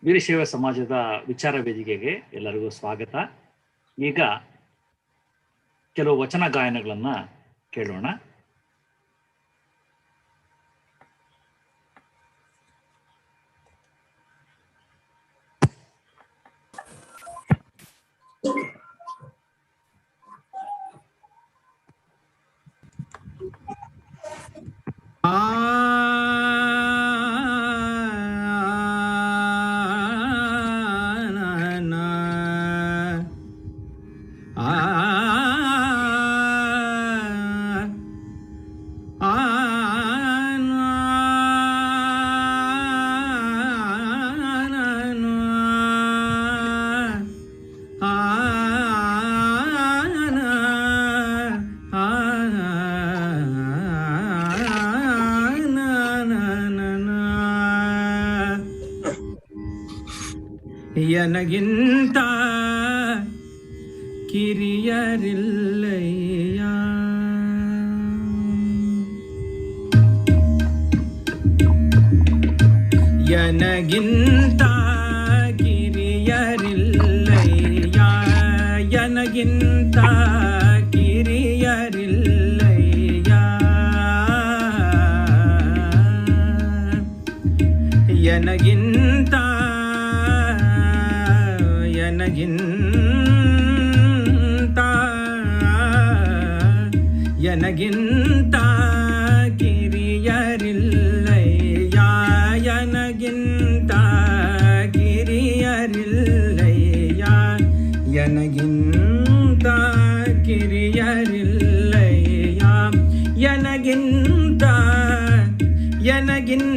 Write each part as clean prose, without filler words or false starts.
ವೀರಶೈವ ಸಮಾಜದ ವಿಚಾರ ವೇದಿಕೆಗೆ ಎಲ್ಲರಿಗೂ ಸ್ವಾಗತ. ಈಗ ಕೆಲವು ವಚನ ಗಾಯನಗಳನ್ನು ಕೇಳೋಣ. ನನಗಿಂತ ಕಿರಿಯರಿಲ್ಲಯ್ಯ, ನನಗಿಂತ ಕಿರಿಯರಿಲ್ಲಯ್ಯ, ನನಗಿಂತ ಕಿರಿಯರಿಲ್ಲಯ್ಯ, ನನಗಿಂತ ನನಗಿಂತ ಕಿರಿಯರಿಲ್ಲಯ್ಯ, ನನಗಿಂತ ಕಿರಿಯರಿಲ್ಲಯ್ಯ, ನನಗಿಂತ ಕಿರಿಯರಿಲ್ಲಯ್ಯ, ನನಗಿಂತ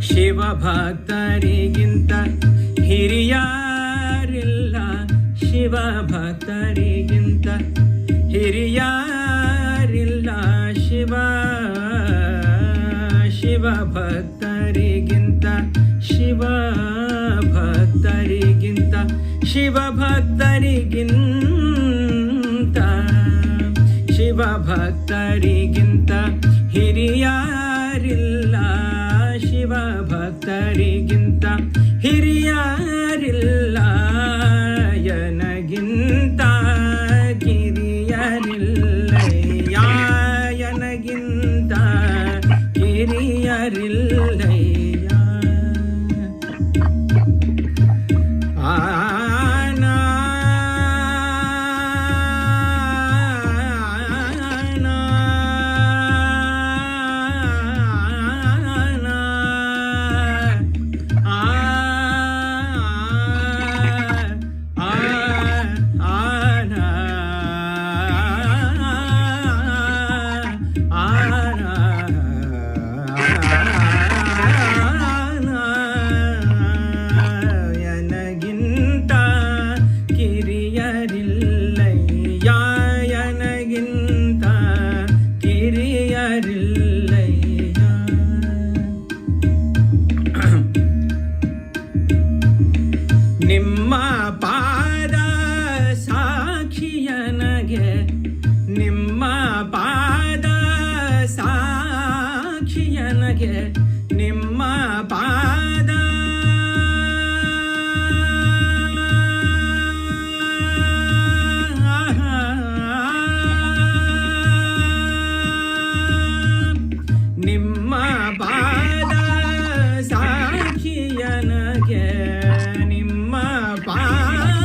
ಶಿವ ಭಕ್ತರಿಗಿಂತ ಹಿರಿಯಾರಿಲ್ಲ, ಶಿವ ಭಕ್ತರಿಗಿಂತ ಹಿರಿಯಾರಿಲ್ಲ, ಶಿವ ಭಕ್ತರಿಗಿಂತ ಶಿವ ಭಕ್ತರಿಗಿಂತ ಶಿವ ಭಕ್ತರಿಗಿಂತ ಶಿವ ಭಕ್ತರಿಗಿಂತ ಹಿರಿಯಾರಿಲ್ಲ, ಶಿವ ಭಕ್ತರಿಗಿಂತ ಹಿರಿಯಾರಿಲ್ಲ, ನನಗಿಂತ ಕಿರಿಯರಿಲ್ಲಯ್ಯ, ನನಗಿಂತ ಕಿರಿಯರಿಲ್ಲಯ್ಯ. ನಿಮ್ಮ ಪಾದ ಸಾಕ್ಷಿಯನಗೆ, ನಿಮ್ಮ ಪಾದ ಸಾಕ್ಷಿಯನಗೆ, ನಿಮ್ಮ ಪಾದ ನಿಮ್ಮ ಪಾದ ಸಾಕ್ಷಿಯನಗೆ, ನಿಮ್ಮ ಪಾದ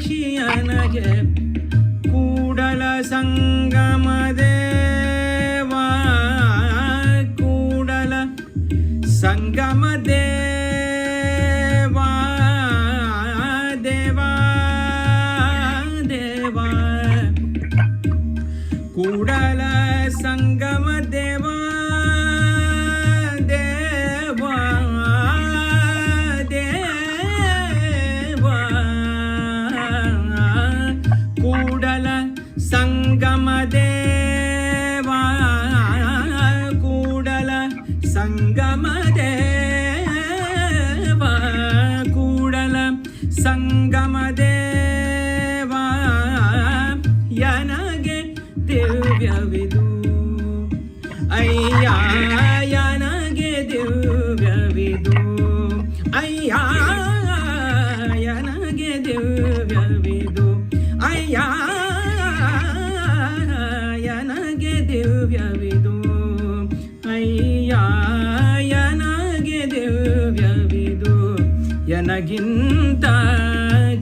ಸಾಕ್ಷಿಯನಗೆ ಕೂಡಲ ಸಂಗಮ ದೇವಾ ಕೂಡಲ ಸಂಗಮ ದೇವಾ ದೇವಾ ದೇವಾ ಕೂಡಲ ಸಂಗಮ ದೇವಾ ದೇವಾ ದೇವಾ ಕೂಡಲ ಸಂಗಮ ದೇವಾ ಕೂಡಲ ಸಂಗಮ ದೇವಾ ಕೂಡಲ ಸಂಗಮ ದೇವಾ ಯನಗೆ ದಿವ್ಯವಿದು ಅಯ್ಯ ಯನಗೆ ದಿವ್ಯವಿದು ಅಯ್ಯ ಯನಗೆ ದಿವ್ಯವಿದು ಅಯ್ಯ ಯನಗೆ ದಿವ್ಯವಿದು ಅಯ್ಯ ಯನಗೆ ದಿವ್ಯವಿದು ಯನಗಿಂತ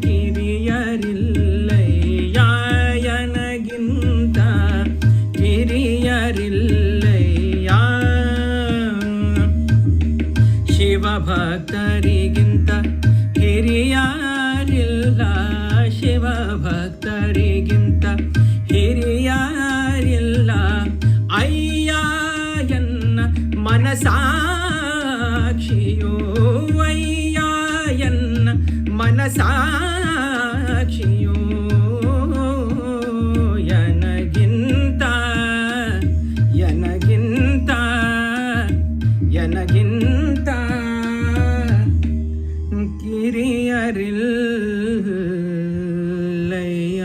ಕಿರಿಯರಿಲ್ಲಯ್ಯ ಯನಗಿಂತ ಕಿರಿಯರಿಲ್ಲಯ್ಯ ಶಿವ ಭಕ್ತರಿಗಿಂತ ಹಿರಿಯರಿಲ್ಲ ಶಿವ ಭಕ್ತರಿಗಿಂತ ಹಿರಿಯರಿಲ್ಲ ಅಯ್ಯ ಎನ್ನ ಮನಸಾಕ್ಷಿಯೋ ಅಯ್ಯ ಎನ್ನ ಮನಸಾಕ್ಷಿಯೋ ಯನಗಿಂತ ಯನಗಿಂತ ಯನಗಿಂತ ಕಿರಿಯರಿಲ್ಲಯ್ಯ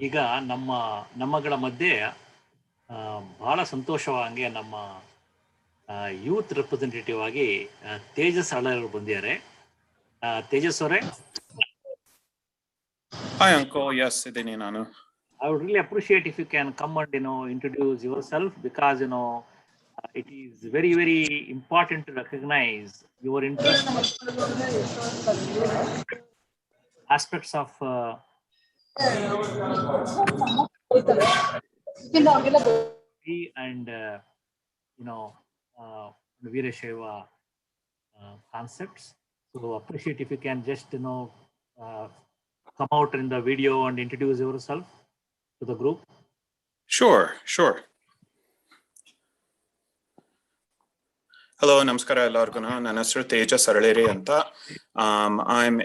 ಈಗ ನಮ್ಮಗಳ ಮಧ್ಯೆ ಬಹಳ ಸಂತೋಷವಾಗಿ ನಮ್ಮ ಯೂತ್ ರೆಪ್ರೆಸೆಂಟೇಟಿವ್ ಆಗಿ ತೇಜಸ್ ಅಳರು ಬಂದಿದ್ದಾರೆ. ತೇಜಸ್ ಅವರೇ, Hi uncle, yes, idini nanu. I would really appreciate if you can come and introduce yourself, because it is very, very important to recognize your interest aspects of and Veerashaiva concepts. So appreciate if you can just come out in the video and introduce yourself to the group. Sure. Hello, namaskara ellargu. ನನ್ನ ಹೆಸರು ತೇಜಸ್ ಅರಳೇರಿ ಅಂತ. I'm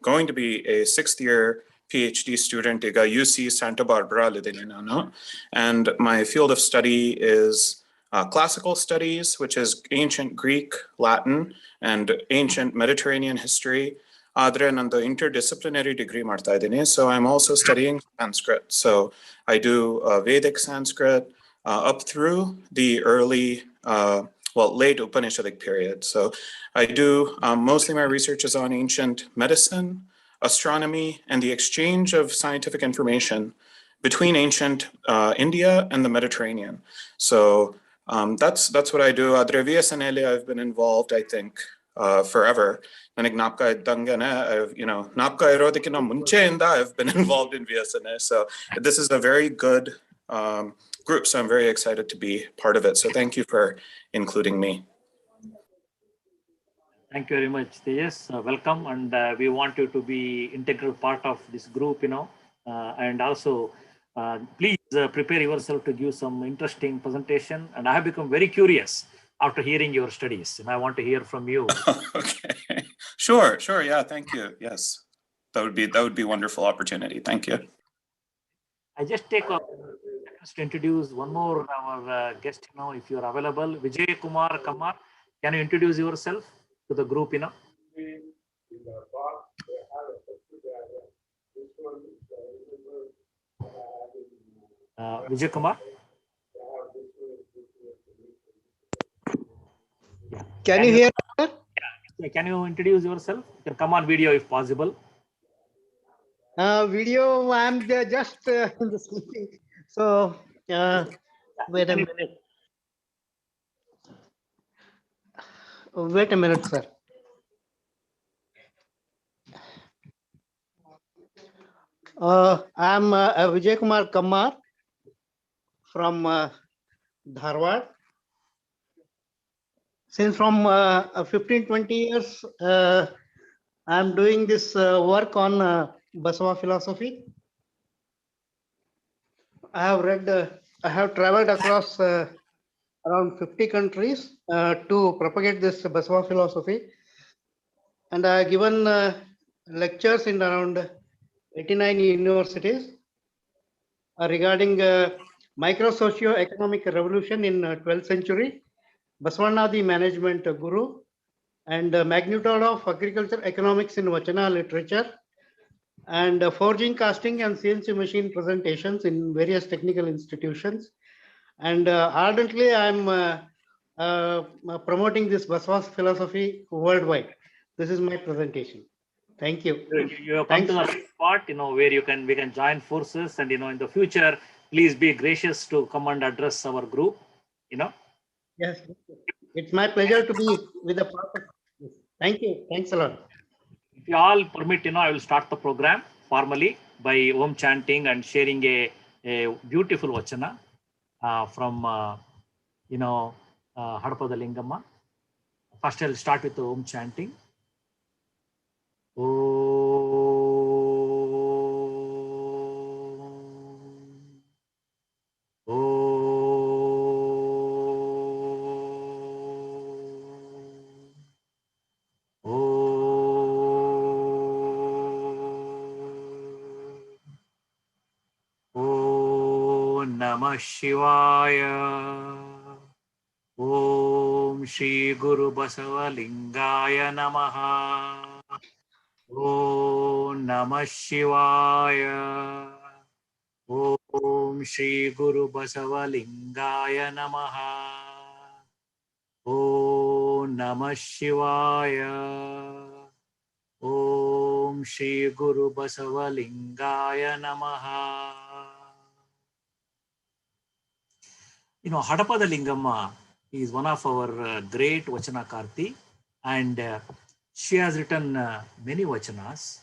going to be a 6th year PhD student ಈಗ UC Santa Barbara ಅಲ್ಲಿದ್ದೀನಿ ನಾನು, and my field of study is classical studies, which is ancient Greek, Latin, and ancient Mediterranean history. Adre nandu interdisciplinary degree ಮಾಡ್ತಾ ಇದ್ದೀನಿ. So I'm also studying Sanskrit. So I do Vedic Sanskrit up through the early late Upanishadic period. So I do mostly my research is on ancient medicine, astronomy, and the exchange of scientific information between ancient India and the Mediterranean. So that's what I do. Adre VSNL I've been involved, I think, forever. ನನಗೆ ಜ್ಞಾಪಕ ಇದ್ದಂಗೆನೆ, ಜ್ಞಾಪಕ ಇರೋದಕ್ಕಿಂತ ಮುಂಚೆಯಿಂದ I've been involved in VSNA. So this is a very good group, so I'm very excited to be part of it. So thank you for including me. Thank you very much, Tejas. Welcome, and we want you to be integral part of this group, and also please prepare yourself to give some interesting presentation. And I have become very curious after hearing your studies, and I want to hear from you. Okay, sure, yeah, thank you. Yes, that would be a wonderful opportunity. Thank you. I just take a to introduce one more our guest, if you are available. Vijay Kumar Kamar, can you introduce yourself to the group? Vijay Kumar. Yeah. Can you hear? Yeah. Can you introduce yourself? You can come on video if possible. Video, I'm just sleeping. So, wait a minute. Wait a minute, sir. I'm Vijay Kumar Kammar from Dharwad. Since from 15-20 years, I'm doing this work on Basava philosophy. I have traveled across around 50 countries to propagate this Basava philosophy. And I have given lectures in around 89 universities regarding micro-socio-economic revolution in 12th century, Basavanna the management guru, and magnitude of agriculture economics in Vachana literature, and forging, casting, and CNC machine presentations in various technical institutions. And ardently, I'm promoting this Basava philosophy worldwide. This is my presentation. Thank you. You have come to the right spot, where we can join forces, and in the future, please be gracious to come and address our group. Yes, it's my pleasure to be with a part of this. Thank you. Thanks a lot. If you all permit, I will start the program formally by Om chanting and sharing a beautiful vachana from Hadapada Lingamma. First, I'll start with the Om chanting. Shivaya. Om Shri Guru Basavalingaya Namaha. Om Namah Shivaya. Om Shri Guru Basavalingaya Namaha. Om Namah Shivaya. Om Shri Guru Basavalingaya Namaha. Hadapada Lingamma is one of our great Vachanakarti, and she has written many Vachanas.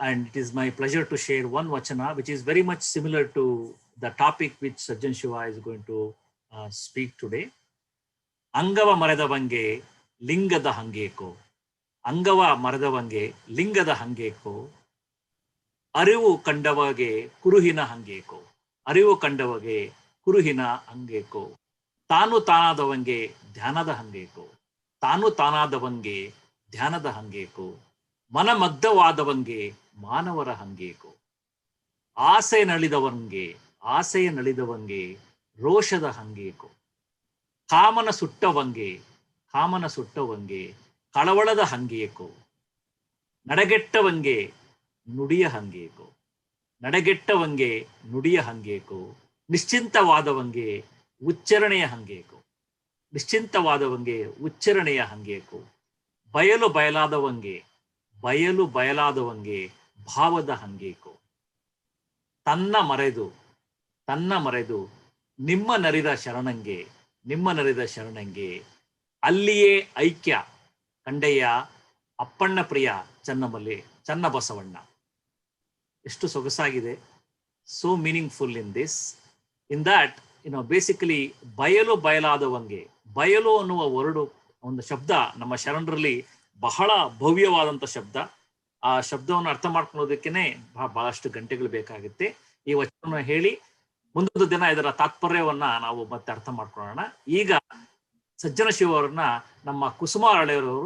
And it is my pleasure to share one Vachana, which is very much similar to the topic which Sajjan Shiva is going to speak today. Angava Maradavange Lingada Hangeko. Angava Maradavange Lingada Hangeko. Arivu Kandavage Kuruhina Hangeko. Arivu Kandavage Kuruhina Hangeko. Tanu Tanadavange Dhyanada Hangeko. Tanu Tanadavange Dhyanada Hangeko. Manamagdavadavange Manavara Hangeko. Ase Nalidavange Roshada Hangeko. Kamana Suttavange Kalavalada Hangeko. Nadagettavange Nudiya Hangeko. Nischintavadavange Uchcharaneya Hangeko. Bayalu Bayaladavange Bhavada Hangeko. Tanna Maredu Nimma Narida Sharanange Alliye Aikya Kandeya Appanna Priya Channa Basavanna. ಎಷ್ಟು ಸೊಗಸಾಗಿದೆ, so meaningful in this. In that, basically ಬಯಲಾದವಂಗೆ, ಬಯಲು ಅನ್ನುವ ಒಂದು ಶಬ್ದ ನಮ್ಮ ಶರಣರಲ್ಲಿ ಬಹಳ ಭವ್ಯವಾದಂಥ ಶಬ್ದ. ಆ ಶಬ್ದವನ್ನು ಅರ್ಥ ಮಾಡ್ಕೊಳ್ಳೋದಕ್ಕೇನೆ ಬಹಳಷ್ಟು ಗಂಟೆಗಳು ಬೇಕಾಗುತ್ತೆ. ಈ ವಚನವನ್ನು ಹೇಳಿ ಮುಂದೊಂದು ದಿನ ಇದರ ತಾತ್ಪರ್ಯವನ್ನ ನಾವು ಮತ್ತೆ ಅರ್ಥ ಮಾಡ್ಕೊಳ್ಳೋಣ. ಈಗ ಸಜ್ಜನ ಶಿವ ಅವರನ್ನ ನಮ್ಮ ಕುಸುಮ ಅರಳೆಯವರು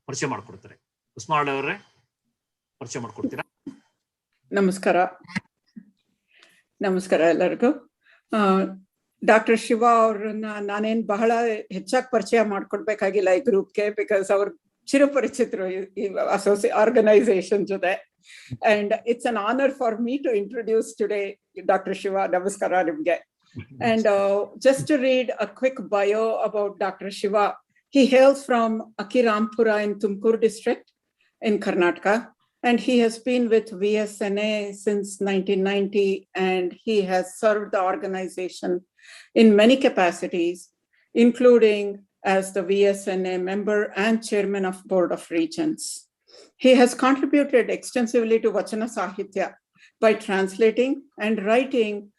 ಪರಿಚಯ ಮಾಡ್ಕೊಡ್ತಾರೆ. ಕುಸುಮ ಅರಳೆಯವರೇ, ಪರಿಚಯ ಮಾಡ್ಕೊಡ್ತೀರಾ? ನಮಸ್ಕಾರ ಎಲ್ಲರಿಗೂ. ಡಾಕ್ಟರ್ ಶಿವ ಅವ್ರನ್ನ ನಾನೇನ್ ಬಹಳ ಹೆಚ್ಚಾಗಿ ಪರಿಚಯ ಮಾಡ್ಕೊಡ್ಬೇಕಾಗಿಲ್ಲ ಈ ಗ್ರೂಪ್ಗೆ, ಬಿಕಾಸ್ ಅವ್ರ ಚಿರಪರಿಚಿತರು ಈ ಆರ್ಗನೈಸೇಷನ್ ಜೊತೆ. And it's an honor for me to introduce today Dr. Shiva. Namaskara nimge. And just to read a quick bio about Dr. Shiva, he hails from Akirampura in Tumkur district in Karnataka. And he has been with VSNA since 1990, and he has served the organization in many capacities, including as the VSNA member and chairman of Board of Regents. He has contributed extensively to Vachana Sahitya by translating and writing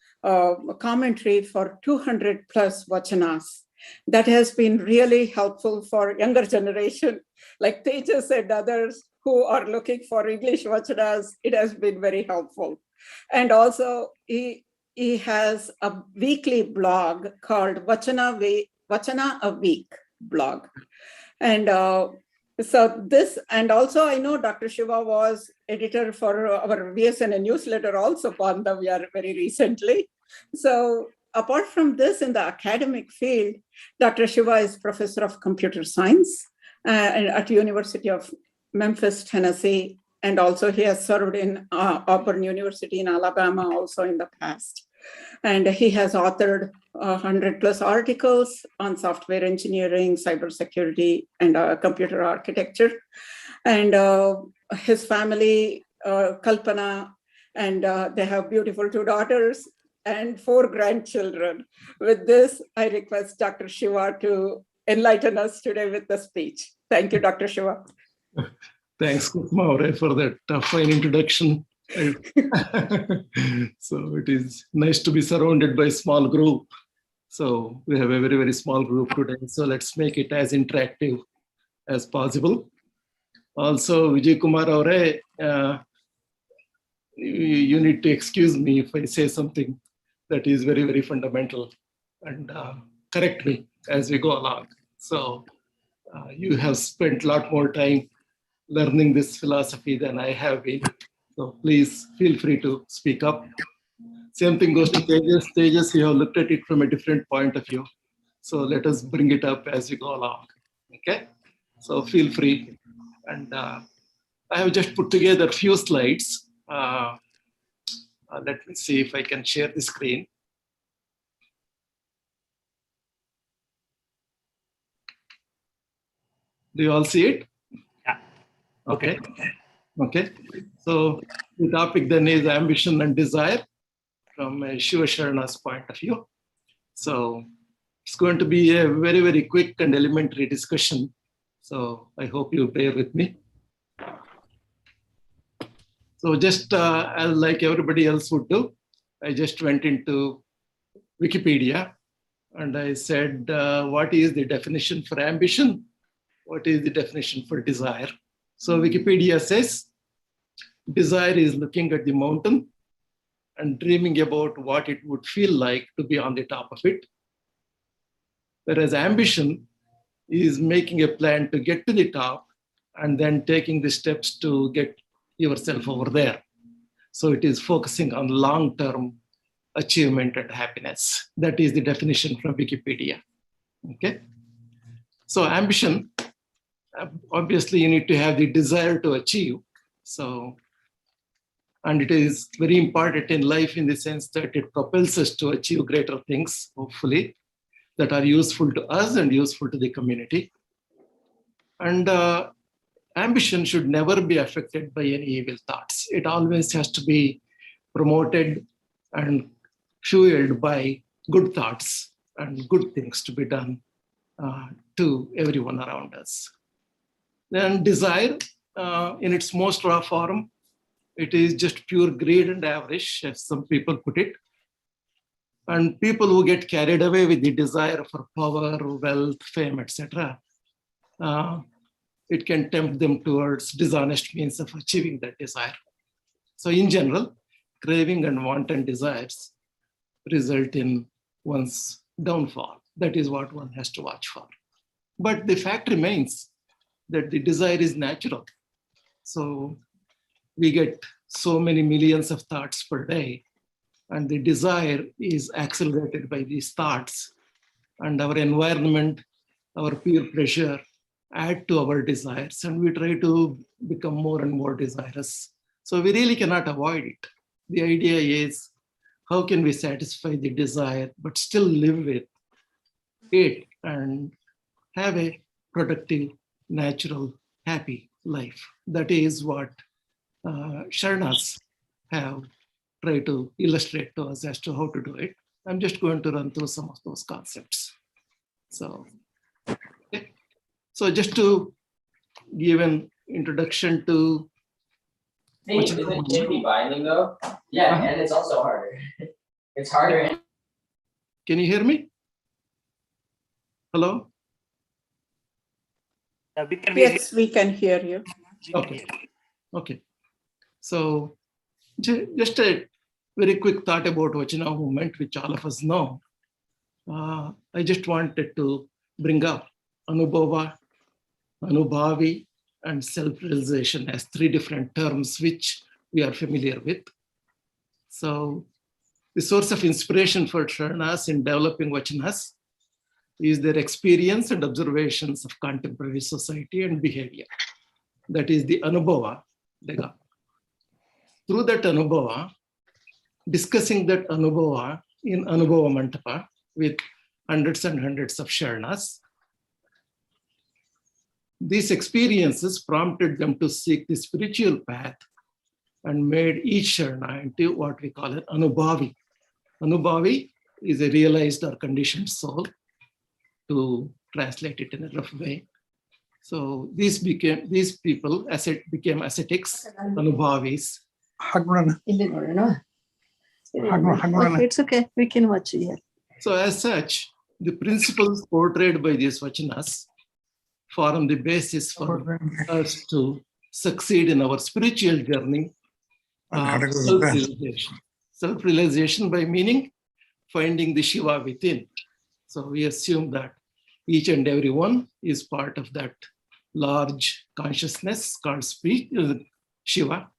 commentary for 200 plus Vachanas. That has been really helpful for younger generation, like Tejas and others who are looking for English Vachanas. It has been very helpful. And also he has a weekly blog called Vachana a Week blog. And so this, and also I know Dr. Shiva was editor for our VSNA newsletter also, Bandhavya, very recently. So apart from this, in the academic field, Dr. Shiva is professor of computer science at University of Memphis, Tennessee. And also he has served in Auburn University in Alabama also in the past. And he has authored 100 plus articles on software engineering, cybersecurity, and computer architecture. And his family, Kalpana, and they have beautiful 2 daughters and 4 grandchildren. With this, I request Dr. Shiva to enlighten us today with the speech. Thank you, Dr. Shiva. Thanks, Maure, for that fine introduction. So it is nice to be surrounded by a small group. So we have a very, very small group today. So let's make it as interactive as possible. Also, Vijay Kumar Aure, you need to excuse me if I say something that is very, very fundamental, and correct me as we go along. So you have spent a lot more time learning this philosophy than I have been. So please feel free to speak up. Same thing goes to Tejas. Tejas, you have looked at it from a different point of view. So let us bring it up as we go along. Okay? So feel free. And I have just put together a few slides. Let me see if I can share the screen. Do you all see it? Yeah. Okay. Okay. So the topic then is ambition and desire from a Shivasharana's point of view. So it's going to be a very, very quick and elementary discussion. So I hope you bear with me. So just like everybody else would do, I just went into Wikipedia and I said, what is the definition for ambition? What is the definition for desire? So Wikipedia says, desire is looking at the mountain and dreaming about what it would feel like to be on the top of it. Whereas ambition is making a plan to get to the top and then taking the steps to get yourself over there. So it is focusing on long-term achievement and happiness. That is the definition from Wikipedia. Okay. So ambition, obviously you need to have the desire to achieve. So, and it is very important in life in the sense that it propels us to achieve greater things, hopefully, that are useful to us and useful to the community. And ambition should never be affected by any evil thoughts. It always has to be promoted and fueled by good thoughts and good things to be done to everyone around us. Then desire, in its most raw form, it is just pure greed and avarice, as some people put it. And people who get carried away with the desire for power, wealth, fame, etc., it can tempt them towards dishonest means of achieving that desire. So in general, craving and wanton desires result in one's downfall. That is what one has to watch for. But the fact remains that the desire is natural. So we get so many millions of thoughts per day, and the desire is accelerated by these thoughts, and our environment, our peer pressure add to our desires, and we try to become more and more desirous. So we really cannot avoid it. The idea is, how can we satisfy the desire, but still live with it and have a productive, natural, happy life? That is what Sharanas have tried to illustrate to us as to how to do it. I'm just going to run through some of those concepts. So, okay. So just to give an introduction to Hey, isn't Jimmy binding though? Yeah, and it's also harder. It's harder. Can you hear me? Hello? We can Yes, we can hear you. Okay. Okay. So just a very quick thought about Vachana movement, which all of us know. I just wanted to bring up Anubhava, Anubhavi, and self-realization as three different terms which we are familiar with. So the source of inspiration for Sharanas in developing Vachanas is their experience and observations of contemporary society and behavior. That is the Anubhava they got. Through that Anubhava, discussing that Anubhava in Anubhava Mantapa with hundreds and hundreds of Sharanas, these experiences prompted them to seek the spiritual path and made each Sharana into what we call an Anubhavi. Anubhavi is a realized or conditioned soul, to translate it in a rough way. So these people became ascetics, Anubhavis. It's okay, we can watch it here. So as such, the principles portrayed by these Vachanas form the basis for us to succeed in our spiritual journey of self-realization. Self-realization by meaning finding the Shiva within. So we assume that each and every one is part of that large consciousness called Shiva.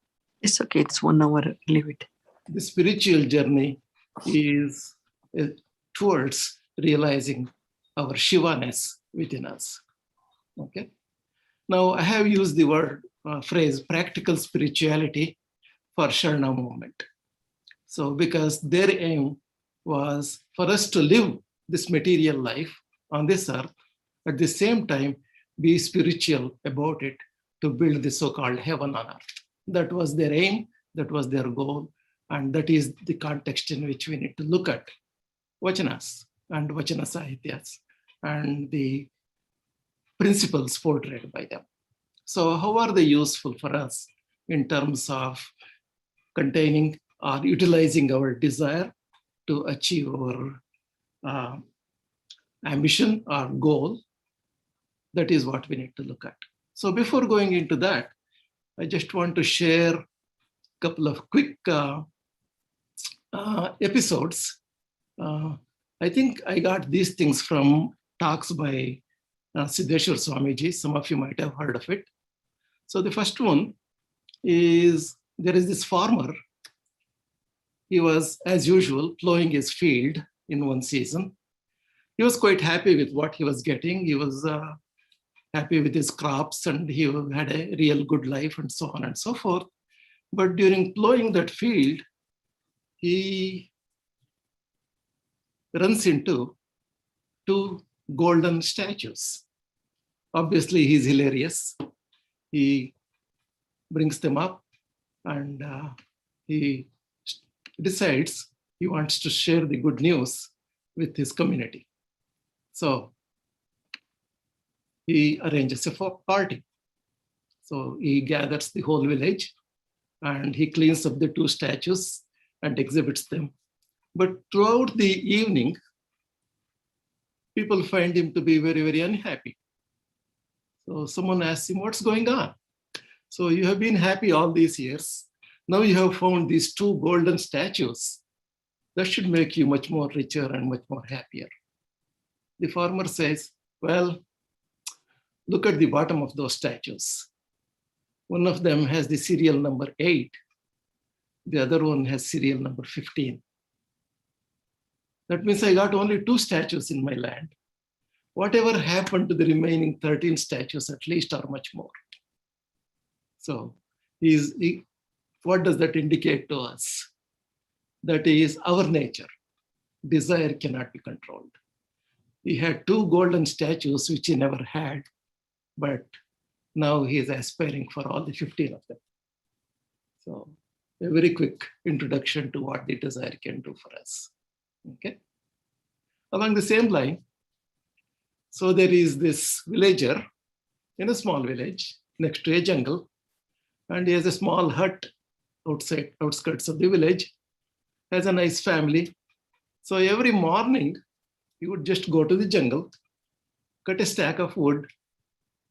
It's okay, it's 1 hour, leave it. The spiritual journey is towards realizing our Shivaness within us. Okay. Now I have used the phrase practical spirituality for Sharana movement. So because their aim was for us to live this material life on this earth, at the same time be spiritual about it, to build the so-called heaven on earth. That was their aim, that was their goal, and that is the context in which we need to look at Vachanas and Vachana Sahityas and the principles portrayed by them. So how are they useful for us in terms of containing or utilizing our desire to achieve our ambition or goal? That is what we need to look at. So before going into that, I just want to share a couple of quick episodes. I think I got these things from talks by Siddheshwar Swamiji. Some of you might have heard of it. So the first one is, there is this farmer. He was, as usual, plowing his field in one season. He was quite happy with what he was getting. He was happy with his crops and he had a real good life and so on and so forth. But during plowing that field, he runs into 2 golden statues. Obviously, he's hilarious. He brings them up and he decides he wants to share the good news with his community. So he arranges a party. So he gathers the whole village and he cleans up the 2 statues and exhibits them. But throughout the evening, people find him to be very, very unhappy. So someone asks him, what's going on? So you have been happy all these years. Now you have found these 2 golden statues. That should make you much more richer and much more happier. The farmer says, well, look at the bottom of those statues. One of them has the serial number 8. The other one has serial number 15. That means I got only 2 statues in my land. Whatever happened to the remaining 13 statues at least, or much more? So he what does that indicate to us? That is our nature. Desire cannot be controlled. He had 2 golden statues, which he never had, but now he is aspiring for all the 15 of them. So a very quick introduction to what the desire can do for us. Okay. Along the same line, so there is this villager in a small village next to a jungle, and he has a small hut outside, outskirts of the village, has a nice family. So every morning, he would just go to the jungle, cut a stack of wood,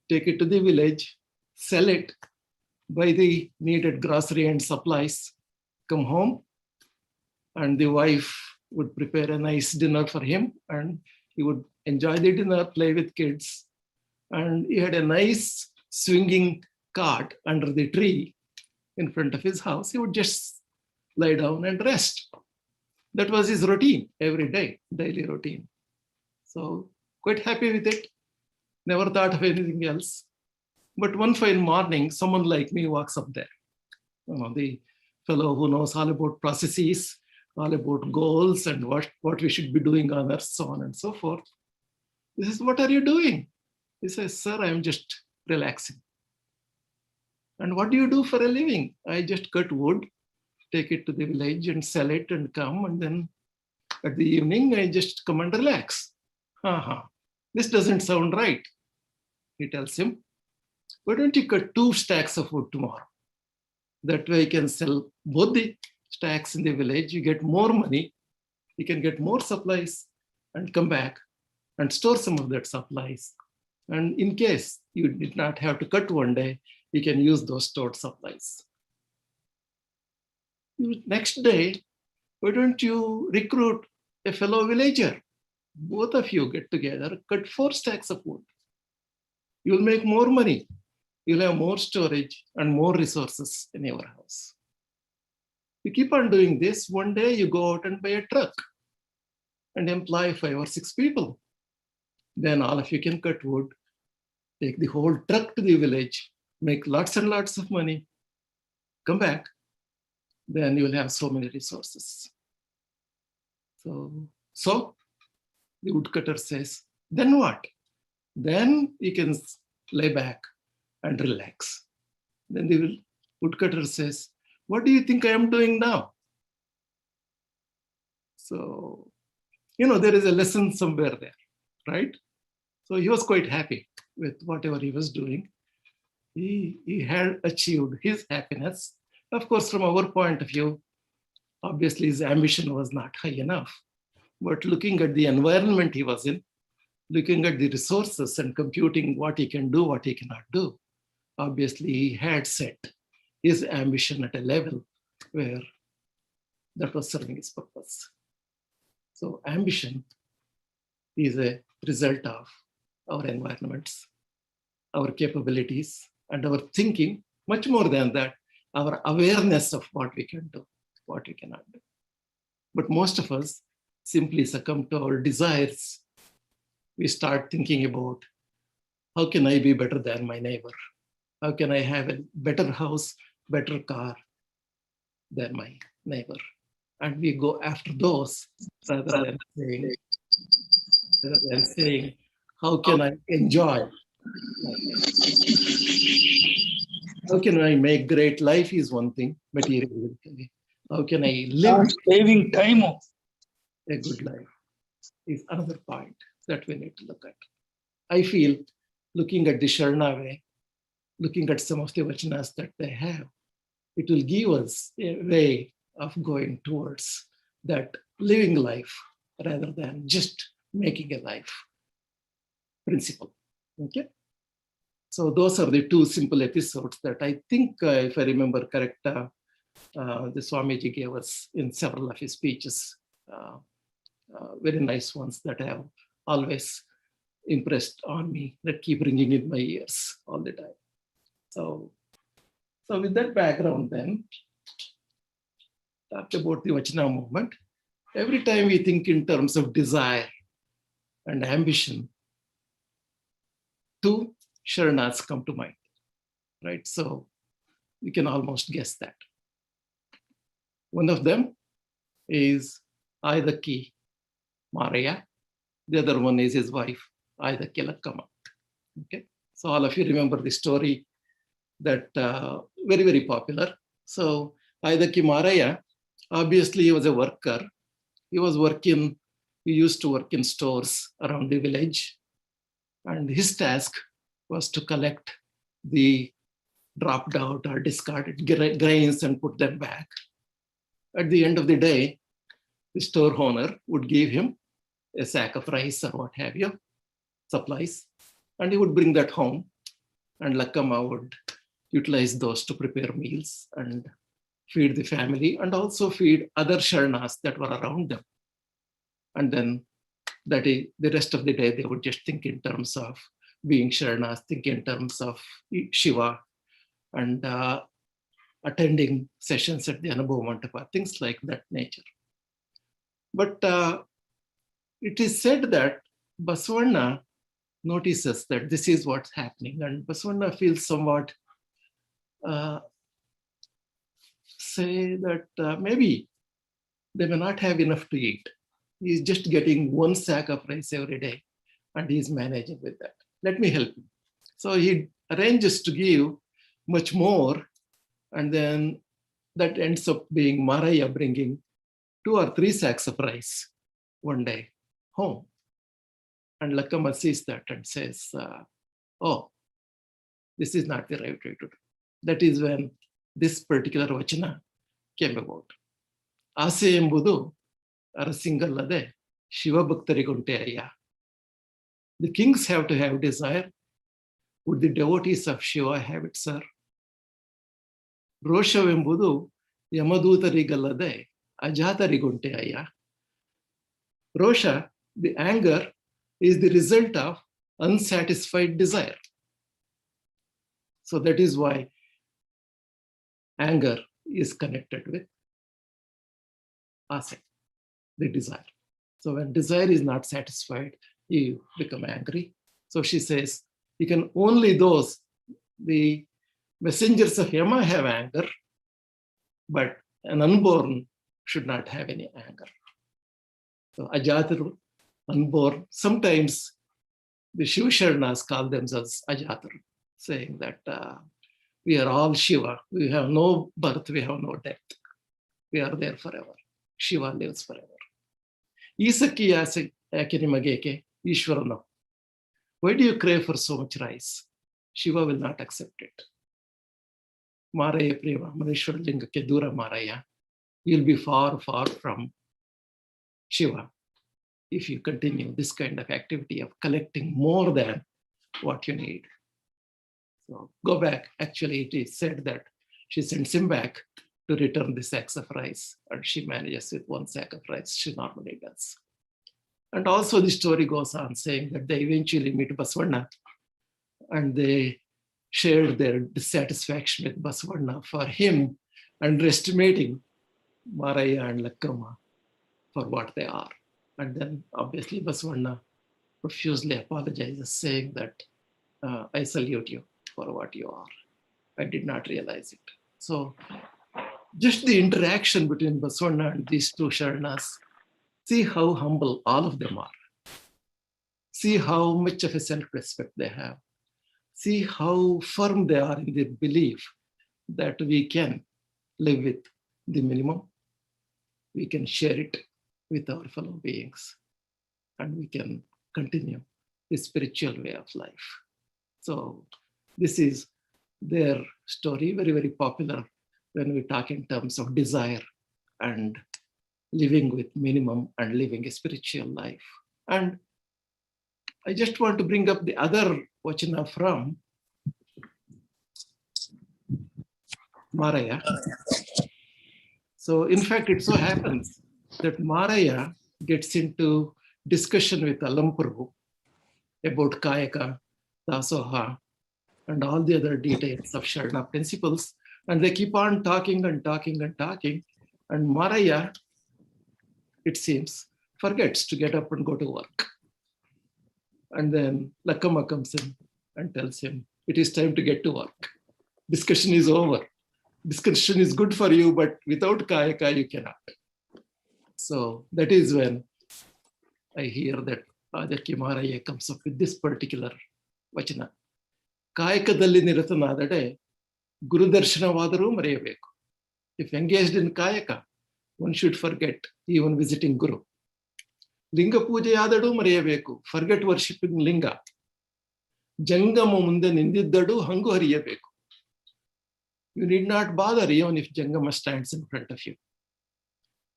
take it to the village, sell it, buy the needed grocery and supplies, come home, and the wife would prepare a nice dinner for him, and he would enjoy the dinner, play with kids. And he had a nice swinging cot under the tree in front of his house. He would just lie down and rest. That was his routine every day, daily routine. So quite happy with it. Never thought of anything else. But one fine morning, someone like me walks up there. The fellow who knows all about processes, all about goals and what we should be doing on earth, so on and so forth. He says, "What are you doing?" He says, "Sir, I'm just relaxing." "And what do you do for a living?" "I just cut wood, take it to the village and sell it and come. And then at the evening, I just come and relax." This doesn't sound right. He tells him, "Why don't you cut 2 stacks of wood tomorrow? That way you can sell both the stacks in the village. You get more money. You can get more supplies and come back and store some of that supplies. And in case you did not have to cut one day, you can use those stored supplies. Next day, why don't you recruit a fellow villager? Both of you get together, cut 4 stacks of wood. You'll make more money. You'll have more storage and more resources in your house. You keep on doing this. One day you go out and buy a truck and employ 5 or 6 people. Then all of you can cut wood, take the whole truck to the village, make lots and lots of money, come back. Then you will have so many resources." So the woodcutter says, "Then what?" "Then you can lay back and relax." Then the woodcutter says, "What do you think I am doing now?" So, there is a lesson somewhere there, right? So he was quite happy with whatever he was doing. He had achieved his happiness. Of course, from our point of view, obviously his ambition was not high enough. But looking at the environment he was in, looking at the resources and computing what he can do, what he cannot do, obviously he had set his ambition at a level where that was serving his purpose. So ambition is a result of our environments, our capabilities, and our thinking. Much more than that, our awareness of what we can do, what we cannot do. But most of us simply succumb to our desires. We start thinking about, how can I be better than my neighbor? How can I have a better house, better car than my neighbor? And we go after those rather than saying, how can I enjoy? How can I make great life is one thing, materially. How can I live saving time? A good life is another point that we need to look at. I feel looking at the Sharana way, looking at some of the vachanas that they have, it will give us a way of going towards that living life rather than just making a life principle. Okay? So those are the 2 simple episodes that I think, if I remember correct, the Swamiji gave us in several of his speeches. Very nice ones that have always impressed on me, that keep ringing in my ears all the time. So with that background then, talk about the Vachana movement. Every time we think in terms of desire and ambition, 2 Sharanas come to mind, right? So you can almost guess that. One of them is Aidaki Maraya. The other one is his wife, Aidaki Lakkama. Okay, so all of you remember the story that very, very popular. So Aidaki Maraya, obviously he was a worker. He used to work in stores around the village. And his task was to collect the dropped out or discarded grains and put them back. At the end of the day, the store owner would give him a sack of rice or what have you, supplies, and he would bring that home, and Lakkama would utilize those to prepare meals and feed the family and also feed other Sharanas that were around them. And then the rest of the day, they would just think in terms of being Sharanas, think in terms of Shiva, and attending sessions at the Anubhava Mantapa, things like that nature. But it is said that Basavanna notices that this is what's happening, and Basavanna feels somewhat say that maybe they may not have enough to eat. He's just getting one sack of rice every day, and he's managing with that. Let me help him. So he arranges to give much more, and then that ends up being Maraya bringing 2 or 3 sacks of rice one day home. And Lakkama sees that and says, oh, this is not the right way to do. That is when this particular vachana came about. Ase embudu arasingallade Shiva bhaktarigunte ayya. The kings have to have desire. Would the devotees of Shiva have it, sir? Roshavembudu yamadutarigalade ajatarigunte ayya. Rosha, the anger, is the result of unsatisfied desire. So that is why anger is connected with asa, the desire. So when desire is not satisfied, you become angry. So she says, you can only the messengers of Yama have anger, but an unborn should not have any anger. So Ajataru, unborn, sometimes the Shivasharanas call themselves Ajataru, saying that we are all Shiva. We have no birth, we have no death. We are there forever. Shiva lives forever. Isaki yake nimageke Ishwarano. Why do you crave for so much rice? Shiva will not accept it. Maraya prema, Manishwara lingake dura Maraya. You'll be far, far from Shiva if you continue this kind of activity of collecting more than what you need. So go back. Actually, it is said that she sends him back to return the sacks of rice, and she manages with 1 sack of rice. She normally does. And also the story goes on saying that they eventually meet Basavanna, and they shared their dissatisfaction with Basavanna for him underestimating Maraya and Lakkama for what they are. And then obviously Basavanna profusely apologizes, saying that I salute you for what you are. I did not realize it. So just the interaction between Basavanna and these 2 Sharanas, see how humble all of them are. See how much of a self-respect they have. See how firm they are in their belief that we can live with the minimum. We can share it with our fellow beings, and we can continue the spiritual way of life. So this is their story, very, very popular when we talk in terms of desire and living with minimum and living a spiritual life. And I just want to bring up the other vachana from Maraya. So in fact, it so happens that Maraya gets into discussion with Alampuru about Kayaka, Dasoha, and all the other details of Sharana principles. And they keep on talking and talking and talking. And Maraya, it seems, forgets to get up and go to work. And then Lakkama comes in and tells him, it is time to get to work. Discussion is over. discussion is good for you, but without Kayaka, you cannot. So that is when I hear that Ajarki Maharaya comes up with this particular vachana. Kayakadalli niratanaadade Guru Darshanavadaru Mariyabeku. If engaged in Kayaka, one should forget even visiting Guru. Linga Puja Yadadu Mariyabeku. Forget worshipping Linga. Jangama munde nindiddadu hangu hariyabeku. You need not bother even if Jangama stands in front of you.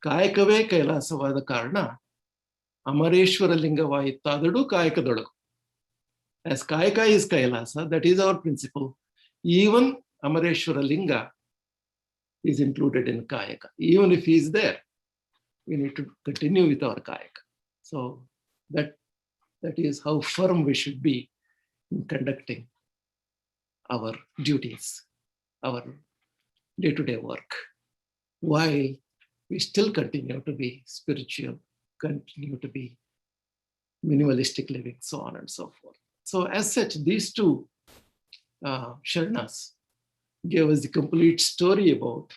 Kayakave Kailasavada Karna. Amareshwara Lingavayittadadu Kayakadadu. As Kayaka is Kailasa, that is our principle. Even Amareshwara Linga is included in Kayaka. Even if he is there, we need to continue with our Kayaka. So that is how firm we should be in conducting our duties, our day-to-day work, while we still continue to be spiritual, continue to be minimalistic living, so on and so forth. So as such, these two Sharanas gave us the complete story about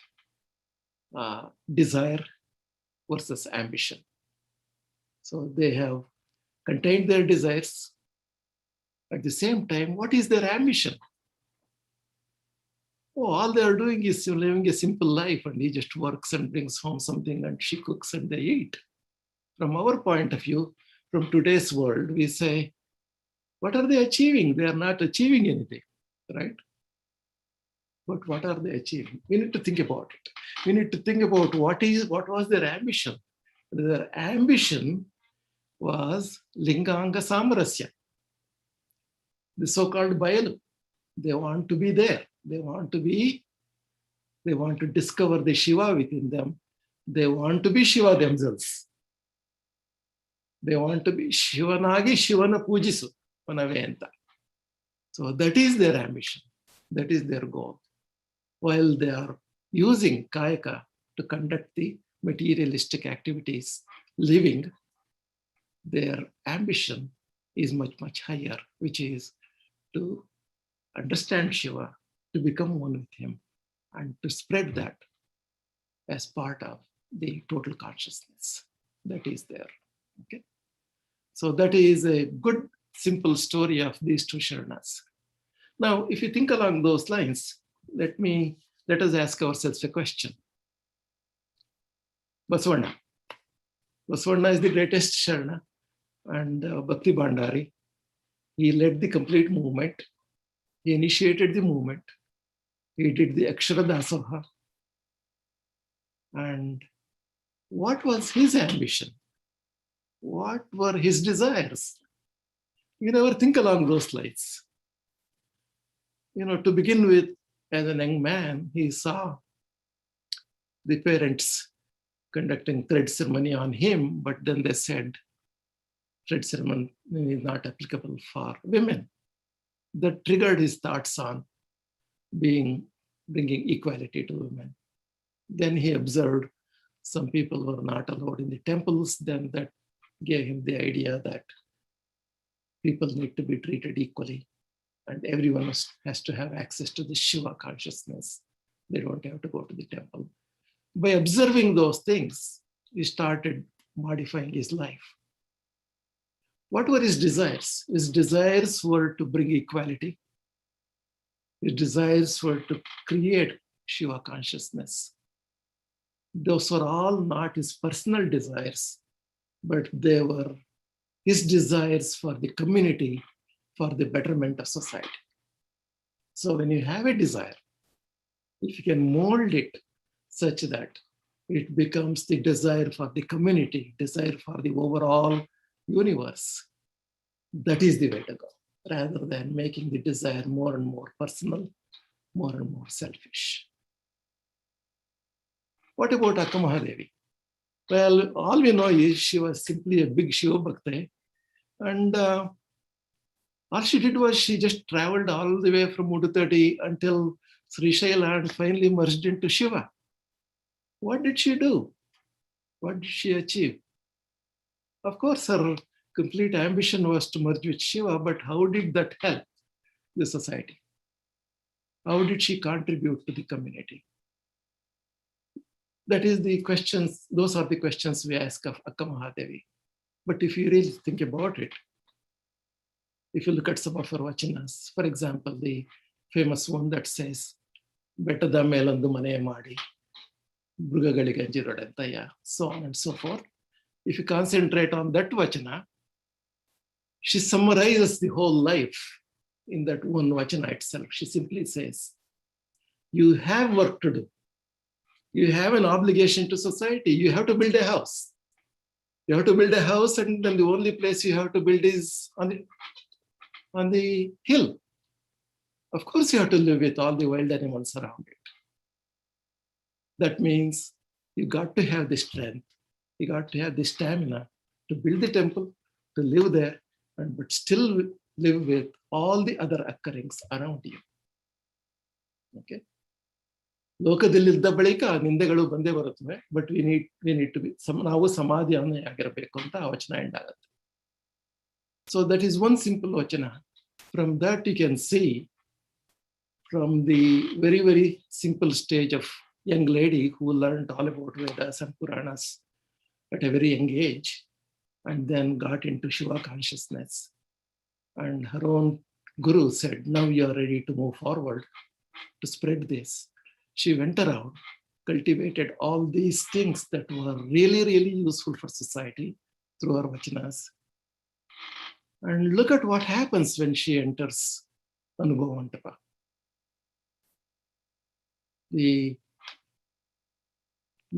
desire versus ambition. So they have contained their desires. At the same time, what is their ambition? Oh, all they are doing is living a simple life, and he just works and brings home something and she cooks and they eat. From our point of view, from today's world, we say, what are they achieving? They are not achieving anything, right? But what are they achieving? We need to think about it. We need to think about what was their ambition. Their ambition was Linganga Samarasya, the so-called Bayalu. They want to be there. They want to discover the Shiva within them. They want to be Shiva themselves. They want to be Shivanagi Shivana Pujisu Panaventa. So that is their ambition. That is their goal. While they are using Kayaka to conduct the materialistic activities, living, their ambition is much, much higher, which is to understand Shiva, to become one with him, and to spread that as part of the total consciousness that is there. Okay. So that is a good, simple story of these two Sharanas. Now, if you think along those lines, let us ask ourselves a question. Basavanna. Basavanna is the greatest Sharana, and Bhakti Bhandari. He led the complete movement. He initiated the movement. He did the Akshara Dasoha. And what was his ambition? What were his desires? We never think along those lines. To begin with, as a young man, he saw the parents conducting thread ceremony on him, but then they said thread ceremony is not applicable for women. That triggered his thoughts on bringing equality to women. Then he observed some people were not allowed in the temples. Then that gave him the idea that people need to be treated equally, and everyone has to have access to the Shiva consciousness. They don't have to go to the temple. By observing those things, he started modifying his life. What were his desires? His desires were to bring equality. His desires were to create Shiva consciousness. Those were all not his personal desires, but they were his desires for the community, for the betterment of society. So when you have a desire, if you can mold it such that it becomes the desire for the community, desire for the overall universe, that is the way to go, rather than making the desire more and more personal, more and more selfish. What about Akka Mahadevi? Well, all we know is she was simply a big Shiva Bhakta, and all she did was she just traveled all the way from Udutadi until Srishaila and finally merged into Shiva. What did she do? What did she achieve? Of course, her complete ambition was to merge with Shiva, but how did that help the society? How did she contribute to the community? That is the questions, those are the questions we ask of Akka Mahadevi. But if you really think about it, if you look at some of her vachanas, for example, the famous one that says, Betada melandu mane madi, Brugagalige Jirodantaya, so on and so forth. If you concentrate on that vachana, she summarizes the whole life in that one vachana itself. She simply says, you have work to do. You have an obligation to society. You have to build a house. You have to build a house, and then the only place you have to build is on the hill. Of course, you have to live with all the wild animals around it. That means you got to have the strength. You got to have the stamina to build the temple, to live there, but still live with all the other occurrings around you. Okay. ಲೋಕದಲ್ಲಿದ್ದ ಬಳಿಕ ನಿಂದೆಗಳು ಬಂದೇ ಬರುತ್ತವೆ, but we need to be ನಾವು ಸಮಾಧಿಯಾನೆ ಆಗಿರಬೇಕು ಅಂತ ಆ ವಚನ ಎಂಡ್ ಆಗುತ್ತೆ. So that is one simple ವಚನ. From that you can see from the very very simple stage of young lady who learned all about Vedas and Puranas at a very young age, and then got into Shiva consciousness. And her own guru said, now you are ready to move forward to spread this. She went around, cultivated all these things that were really, really useful for society through her vachanas. And look at what happens when she enters Anubhava Mantapa. The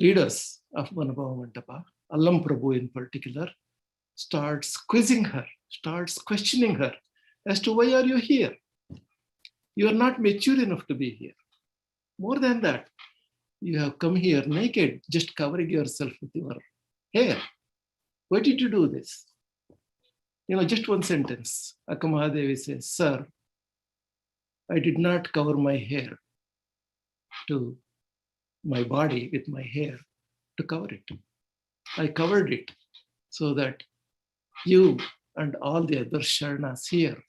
leaders of Anubhava Mantapa, Allam Prabhu in particular, starts quizzing her, starts questioning her as to why are you here? You are not mature enough to be here. More than that, you have come here naked, just covering yourself with your hair. Why did you do this? Just one sentence. Akka Mahadevi says, sir, I did not cover my hair to my body with my hair to cover it. I covered it so that you and all the other Sharanas here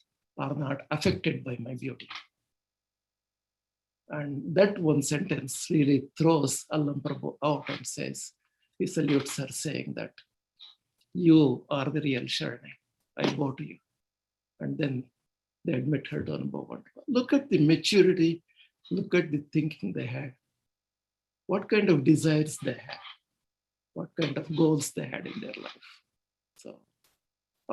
are not affected by my beauty. And that one sentence really throws Allam Prabhu out and says, he salutes her saying that you are the real Sharana. I bow to you. And then they admit her to Anubhava Mantapa. Look at the maturity, look at the thinking they had. What kind of desires they had, what kind of goals they had in their life. So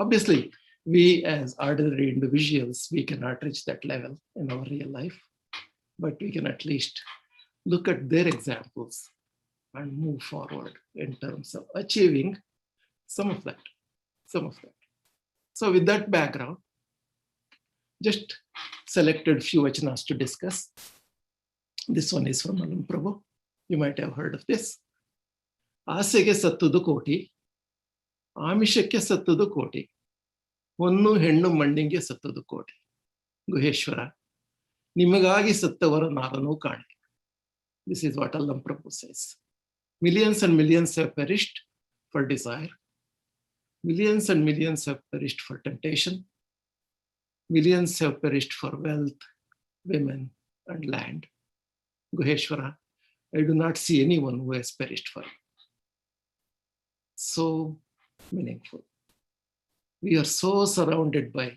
obviously, we as ordinary individuals, we cannot reach that level in our real life, but we can at least look at their examples and move forward in terms of achieving some of that. So with that background, just selected few vachanas to discuss. This one is from Allam Prabhu. You might have heard of this. ಆಸೆಗೆ ಸತ್ತುದು ಕೋಟಿ, ಆಮಿಷಕ್ಕೆ ಸತ್ತುದು ಕೋಟಿ, ಹೊನ್ನು ಹೆಣ್ಣು ಮಣ್ಣಿಗೆ ಸತ್ತುದು ಕೋಟಿ. ಗುಹೇಶ್ವರ, ನಿಮಗಾಗಿ ಸತ್ತವರ ನಾರನೂ ಕಾಣೆ. This is what Allam Prabhu says. Millions and millions have perished for desire. Millions and millions have perished for temptation. Millions have perished for wealth, women, and land. Guheshwara, I do not see anyone who has perished for it. So meaningful. We are so surrounded by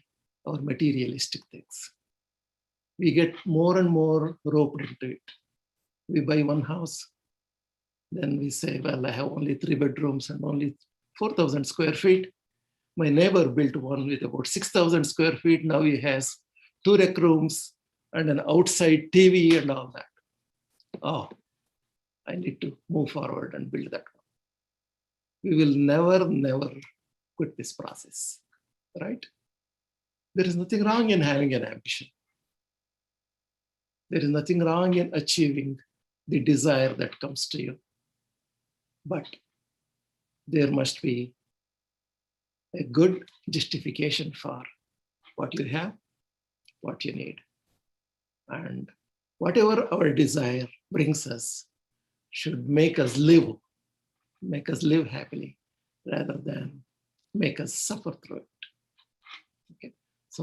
our materialistic things. We get more and more roped into it. We buy one house, then we say, well, I have only 3 bedrooms and only 4,000 square feet. My neighbor built one with about 6,000 square feet. Now he has 2 rec rooms and an outside TV and all that. Oh, I need to move forward and build that one. We will never quit this process, right? There is nothing wrong in having an ambition. There is nothing wrong in achieving the desire that comes to you. But there must be a good justification for what you have, what you need. And whatever our desire brings us should make us live happily rather than make us suffer through it. Okay. So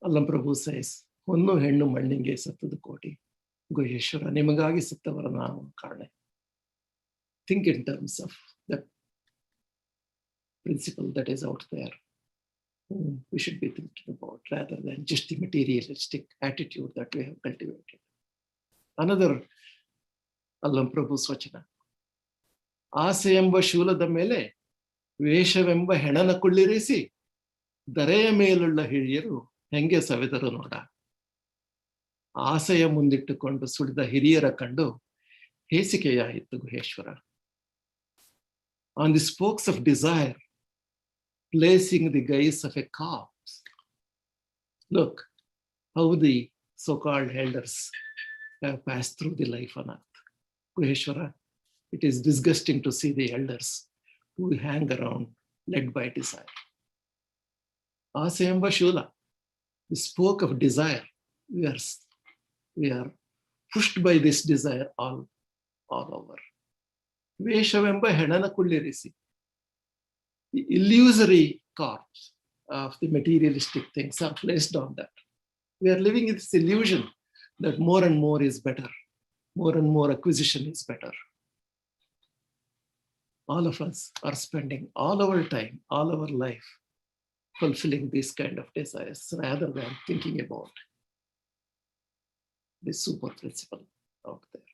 Allam Prabhu says, ಹೊನ್ನು ಹೆಣ್ಣು ಮಣ್ಣಿಗೆ ಸತ್ತದು ಕೋಟಿ, ಗುಹೇಶ್ವರ ನಿಮಗಾಗಿ ಸತ್ತವರ ನಾವು ಕಾಣೆ. think in terms of the principle that is out there, whom we should be thinking about, rather than just the materialistic attitude that we have cultivated. Another Allam Prabhu's vachana. ಆಸೆ ಎಂಬ ಶೂಲದ ಮೇಲೆ ವೇಷವೆಂಬ ಹೆಣನ ಕುಳ್ಳಿರಿಸಿ ದರೆಯ ಮೇಲುಳ್ಳ ಹಿರಿಯರು ಹೆಂಗೆ ಸವೆದರು ನೋಡ. ಆಸೆಯ ಮುಂದಿಟ್ಟುಕೊಂಡು ಸುಳಿದ ಹಿರಿಯರ ಕಂಡು ಹೇಸಿಕೆಯಾಯಿತು Guheshwara. On the spokes of desire, placing the guise of a corpse. Look how the so-called elders have passed through the life on earth. Guheshwara, it is disgusting to see the elders who hang around led by desire. Asayamba Shula, the spoke of desire, we are pushed by this desire all over. Veshavemba Henana Kullirisi, the illusory corpse of the materialistic things are placed on that. We are living in this illusion that more and more is better, more and more acquisition is better. All of us are spending all our time, all our life, fulfilling these kind of desires rather than thinking about the super principle out there.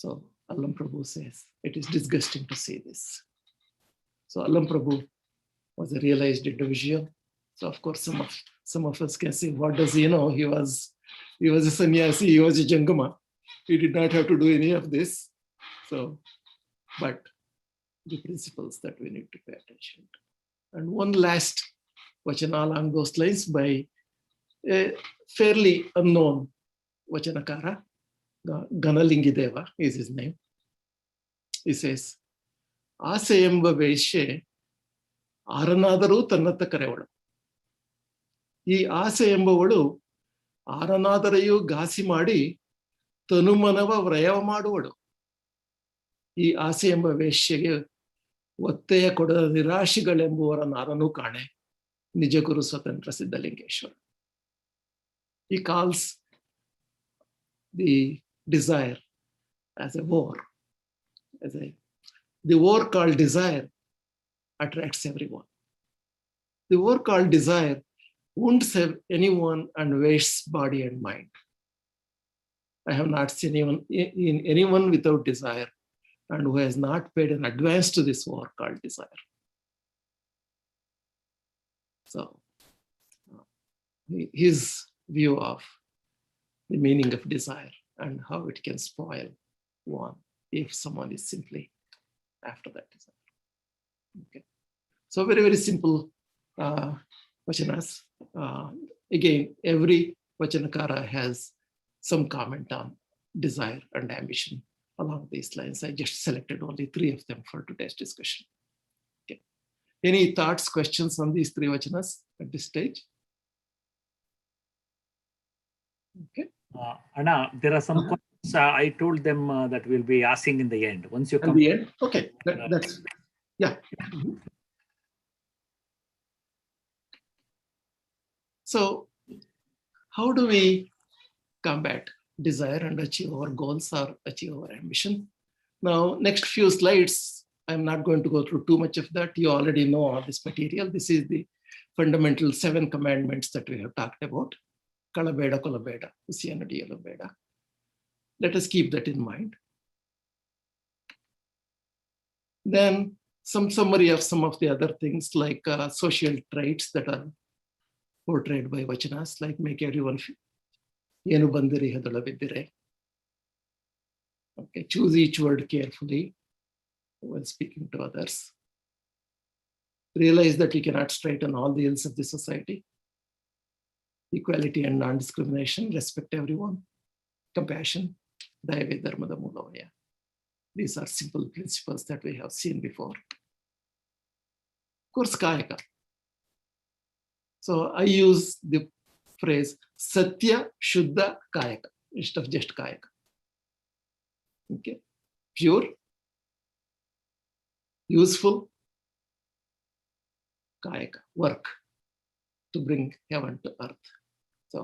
So Allam Prabhu says, it is disgusting to see this. So Allam Prabhu was a realized individual. So of course, some of us can say, what does he know? He was a sannyasi, he was a jangama. He did not have to do any of this. So, but the principles that we need to pay attention to. And one last vachana along those lines by a fairly unknown vachanakara, Ganalingideva is his name. He says, ಆಸೆ ಎಂಬ ವೇಶ್ಯೆ ಆರನಾದರೂ ತನ್ನತ್ತ ಕರೆವಳು. ಈ ಆಸೆ ಎಂಬವಳು ಆರನಾದರೆಯೂ ಘಾಸಿ ಮಾಡಿ ತನುಮನವ ವ್ರಯವ ಮಾಡುವಳು. ಈ ಆಸೆ ಎಂಬ ವೇಶ್ಯೆಗೆ ಒತ್ತೆಯ ಕೊಡದ ನಿರಾಶಿಗಳೆಂಬುವರ ನಾರನೂ ಕಾಣೆ ನಿಜ ಗುರು ಸ್ವತಂತ್ರ Siddhalingeshwara. He calls the desire as a war, the war called desire attracts everyone. The war called desire won't save anyone and wastes body and mind. I have not seen anyone without desire and who has not paid an advance to this war called desire. So his view of the meaning of desire and how it can spoil one if someone is simply after that desire. Okay. So very, very simple vachanas. Again, every vachanakara has some comment on desire and ambition along these lines. I just selected only 3 of them for today's discussion. Okay. Any thoughts, questions on these 3 vachanas at this stage? Okay. Anna, there are some questions. I told them that we'll be asking in the end. Once you come. At the end? Okay. That's, yeah. So how do we combat desire and achieve our goals or achieve our ambition? Now, next few slides, I'm not going to go through too much of that. You already know all this material. This is the fundamental 7 commandments that we have talked about. Kalabeda, kolabeda, usiyanadiyala beda. Let us keep that in mind. Then some summary of some of the other things like social traits that are portrayed by vachanas, like make everyone yenu bandiri hadala biddire. Okay, choose each word carefully when speaking to others. Realize that you cannot straighten all the ills of the society. Equality and non-discrimination, respect everyone, compassion, daive dharmada moolavaya. These are simple principles that we have seen before. Of course, kayaka. So I use the phrase satya shuddha kayaka instead of just kayaka. Okay, pure, useful kayaka, work to bring heaven to earth. So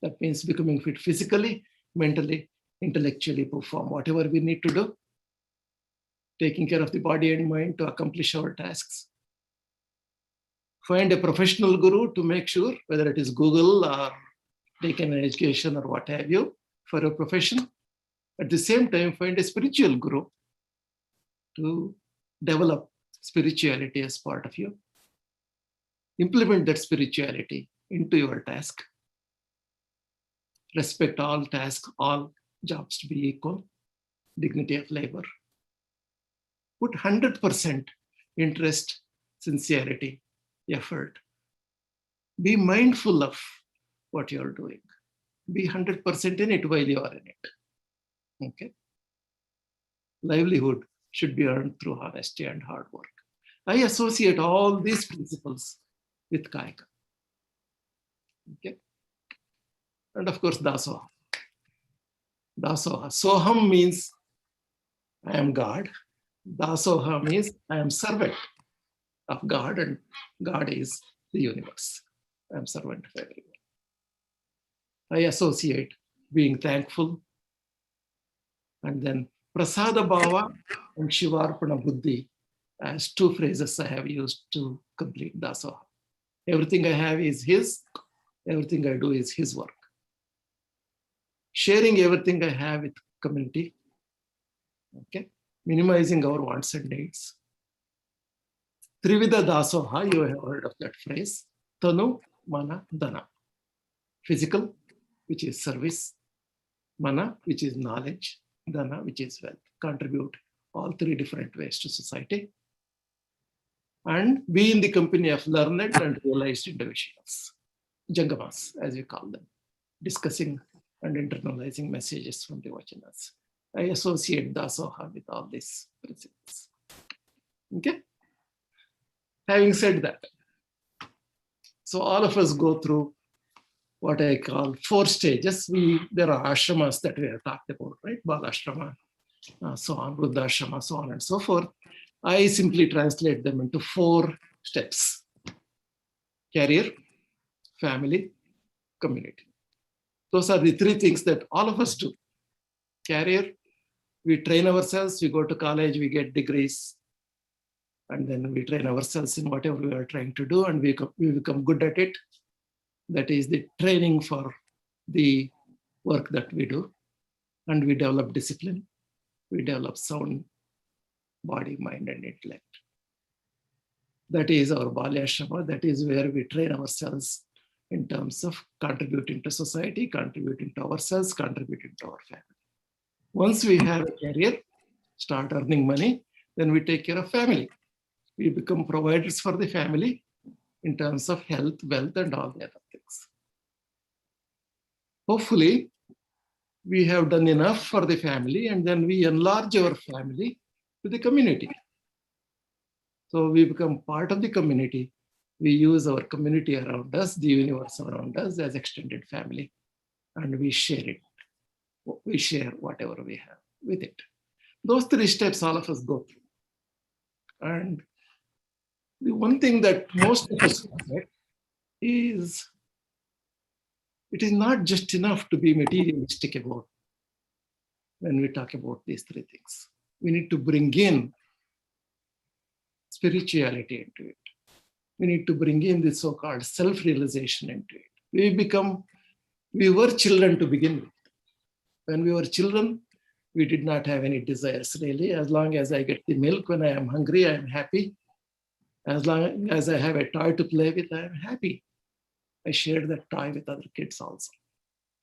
that means becoming fit physically, mentally, intellectually, perform whatever we need to do. taking care of the body and mind to accomplish our tasks. Find a professional guru to make sure, whether it is Google or taking an education or what have you for a profession. At the same time, find a spiritual guru to develop spirituality as part of you. Implement that spirituality into your task. Respect all tasks, all jobs to be equal. Dignity of labor. Put 100% interest, sincerity, effort. Be mindful of what you're doing. Be 100% in it while you are in it. Okay. Livelihood should be earned through honesty and hard work. I associate all these principles with Kaika. Okay. And of course, Dasoha. Dasoha. Soham means I am God. Dasoha means I am servant of God, and God is the universe. I am servant of everyone. I associate being thankful, and then Prasada Bhava and Shivarpana Buddhi as two phrases I have used to complete Dasoha. Everything I have is His, everything I do is His work. Sharing everything I have with community, okay? Minimizing our wants and needs. Trivida Dasoha, you have heard of that phrase. Tanu, Mana, Dana. Physical, which is service. Mana, which is knowledge. Dana, which is wealth. Contribute all three different ways to society. And be in the company of learned and realized individuals. Jangamas, as we call them. Discussing and internalizing messages from the Vachanas. I associate Dasoha with all these principles. Okay? Having said that, so all of us go through what I call 4 stages. There are ashramas that we have talked about, right? Balashrama, so on, Vruddhashrama, so on and so forth. I simply translate them into 4 steps. Career, family, community. Those are the 3 things that all of us do. Career, we train ourselves, we go to college, we get degrees, and then we train ourselves in whatever we are trying to do, and we become good at it. That is the training for the work that we do. And we develop discipline. We develop sound body, mind, and intellect. That is our Balyashrama. That is where we train ourselves in terms of contributing to society, contributing to ourselves, contributing to our family. Once we have a career, start earning money, then we take care of family. We become providers for the family in terms of health, wealth, and all the other things. Hopefully, we have done enough for the family, and then we enlarge our family to the community. So we become part of the community. We use our community around us, the universe around us, as extended family, and we share it. We share whatever we have with it. Those 3 steps all of us go through. And the one thing that most of us forget is it is not just enough to be materialistic about when we talk about these 3 things. We need to bring in spirituality into it. We need to bring in the so-called self-realization into it. We were children to begin with. When we were children, we did not have any desires really. As long as I get the milk, when I am hungry, I am happy. As long as I have a toy to play with, I am happy. I share that toy with other kids also.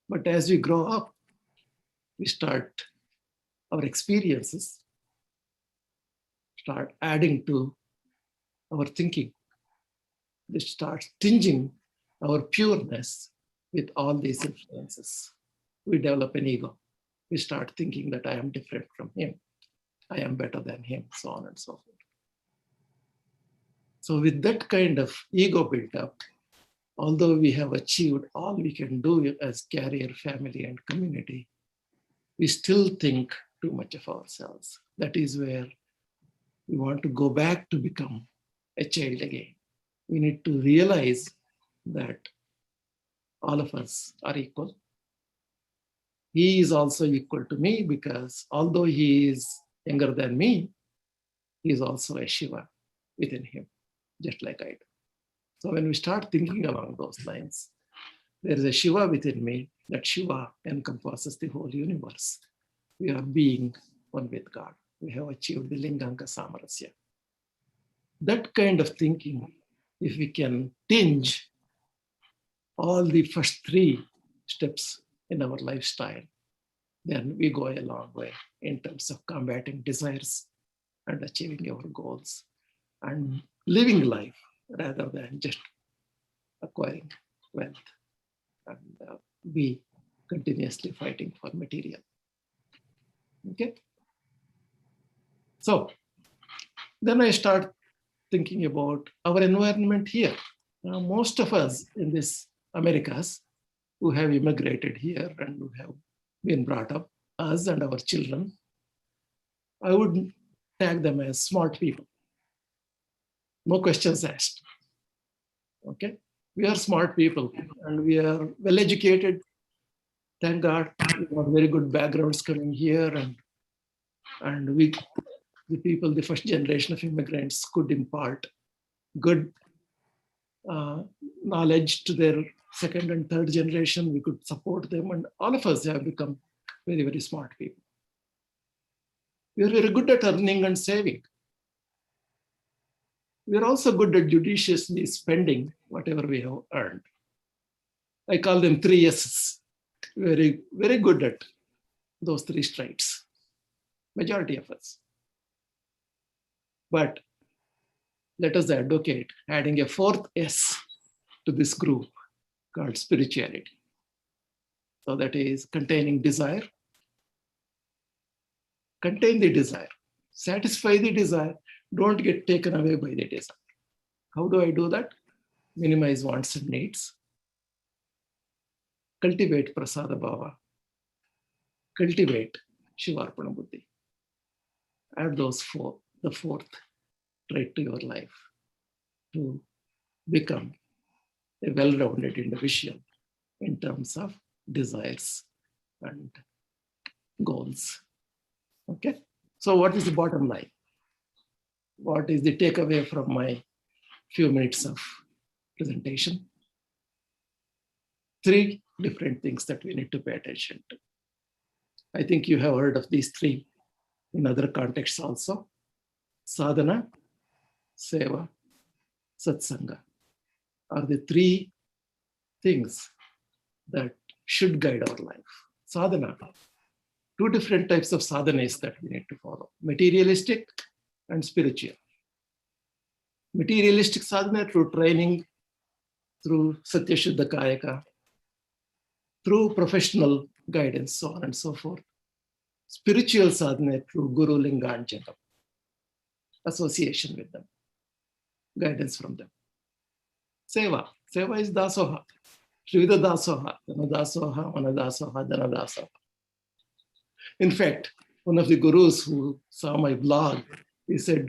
But as we grow up, we start, our experiences start adding to our thinking. They start tinging our pureness with all these influences. We develop an ego. We start thinking that I am different from him. I am better than him, so on and so forth. So with that kind of ego built up, although we have achieved all we can do as career, family, and community, we still think too much of ourselves. That is where we want to go back to become a child again. We need to realize that all of us are equal. He is also equal to me because although he is younger than me, he is also a Shiva within him, just like I do. So when we start thinking along those lines, there is a Shiva within me. That Shiva encompasses the whole universe. We are being one with God. We have achieved the Linganga Samarasya. That kind of thinking, if we can tinge all the first three steps in our lifestyle, then we go a long way in terms of combating desires and achieving our goals and living life rather than just acquiring wealth and be continuously fighting for material. Okay. So then I start thinking about our environment here. Now, most of us in this Americas who have immigrated here and who have been brought up, us and our children, I would tag them as smart people. No questions asked. Okay, we are smart people and we are well educated. Thank God, we have very good backgrounds coming here, and we, the people, the first generation of immigrants, could impart good knowledge to their second and third generation. We could support them, and all of us have become very, very smart people. We are very good at earning and saving. We are also good at judiciously spending whatever we have earned. I call them 3 S's. Very, very good at those 3 stripes, majority of us. But let us advocate adding a 4th S to this group called spirituality. So that is containing desire, contain the desire, satisfy the desire, don't get taken away by the desire. How do I do that? Minimize wants and needs, cultivate prasada bhava, cultivate Shivarpana buddhi. Add those 4, the 4th trait to your life to become a well-rounded individual in terms of desires and goals. Okay, so what is the bottom line? What is the takeaway from my few minutes of presentation? 3 different things that we need to pay attention to. I think you have heard of these 3 in other contexts also. Sadhana, seva, satsanga are the 3 things that should guide our life. Sadhana, 2 different types of sadhanas that we need to follow: materialistic and spiritual. Materialistic sadhana through training, through Satya Shuddha Kayaka, through professional guidance, so on and so forth. Spiritual sadhana through Guru Lingan Jagam, association with them, guidance from them. Seva, seva is dasoha, Trivida dasoha, dana dasoha, mana dasoha, dana dasoha. In fact, one of the gurus who saw my blog, he said,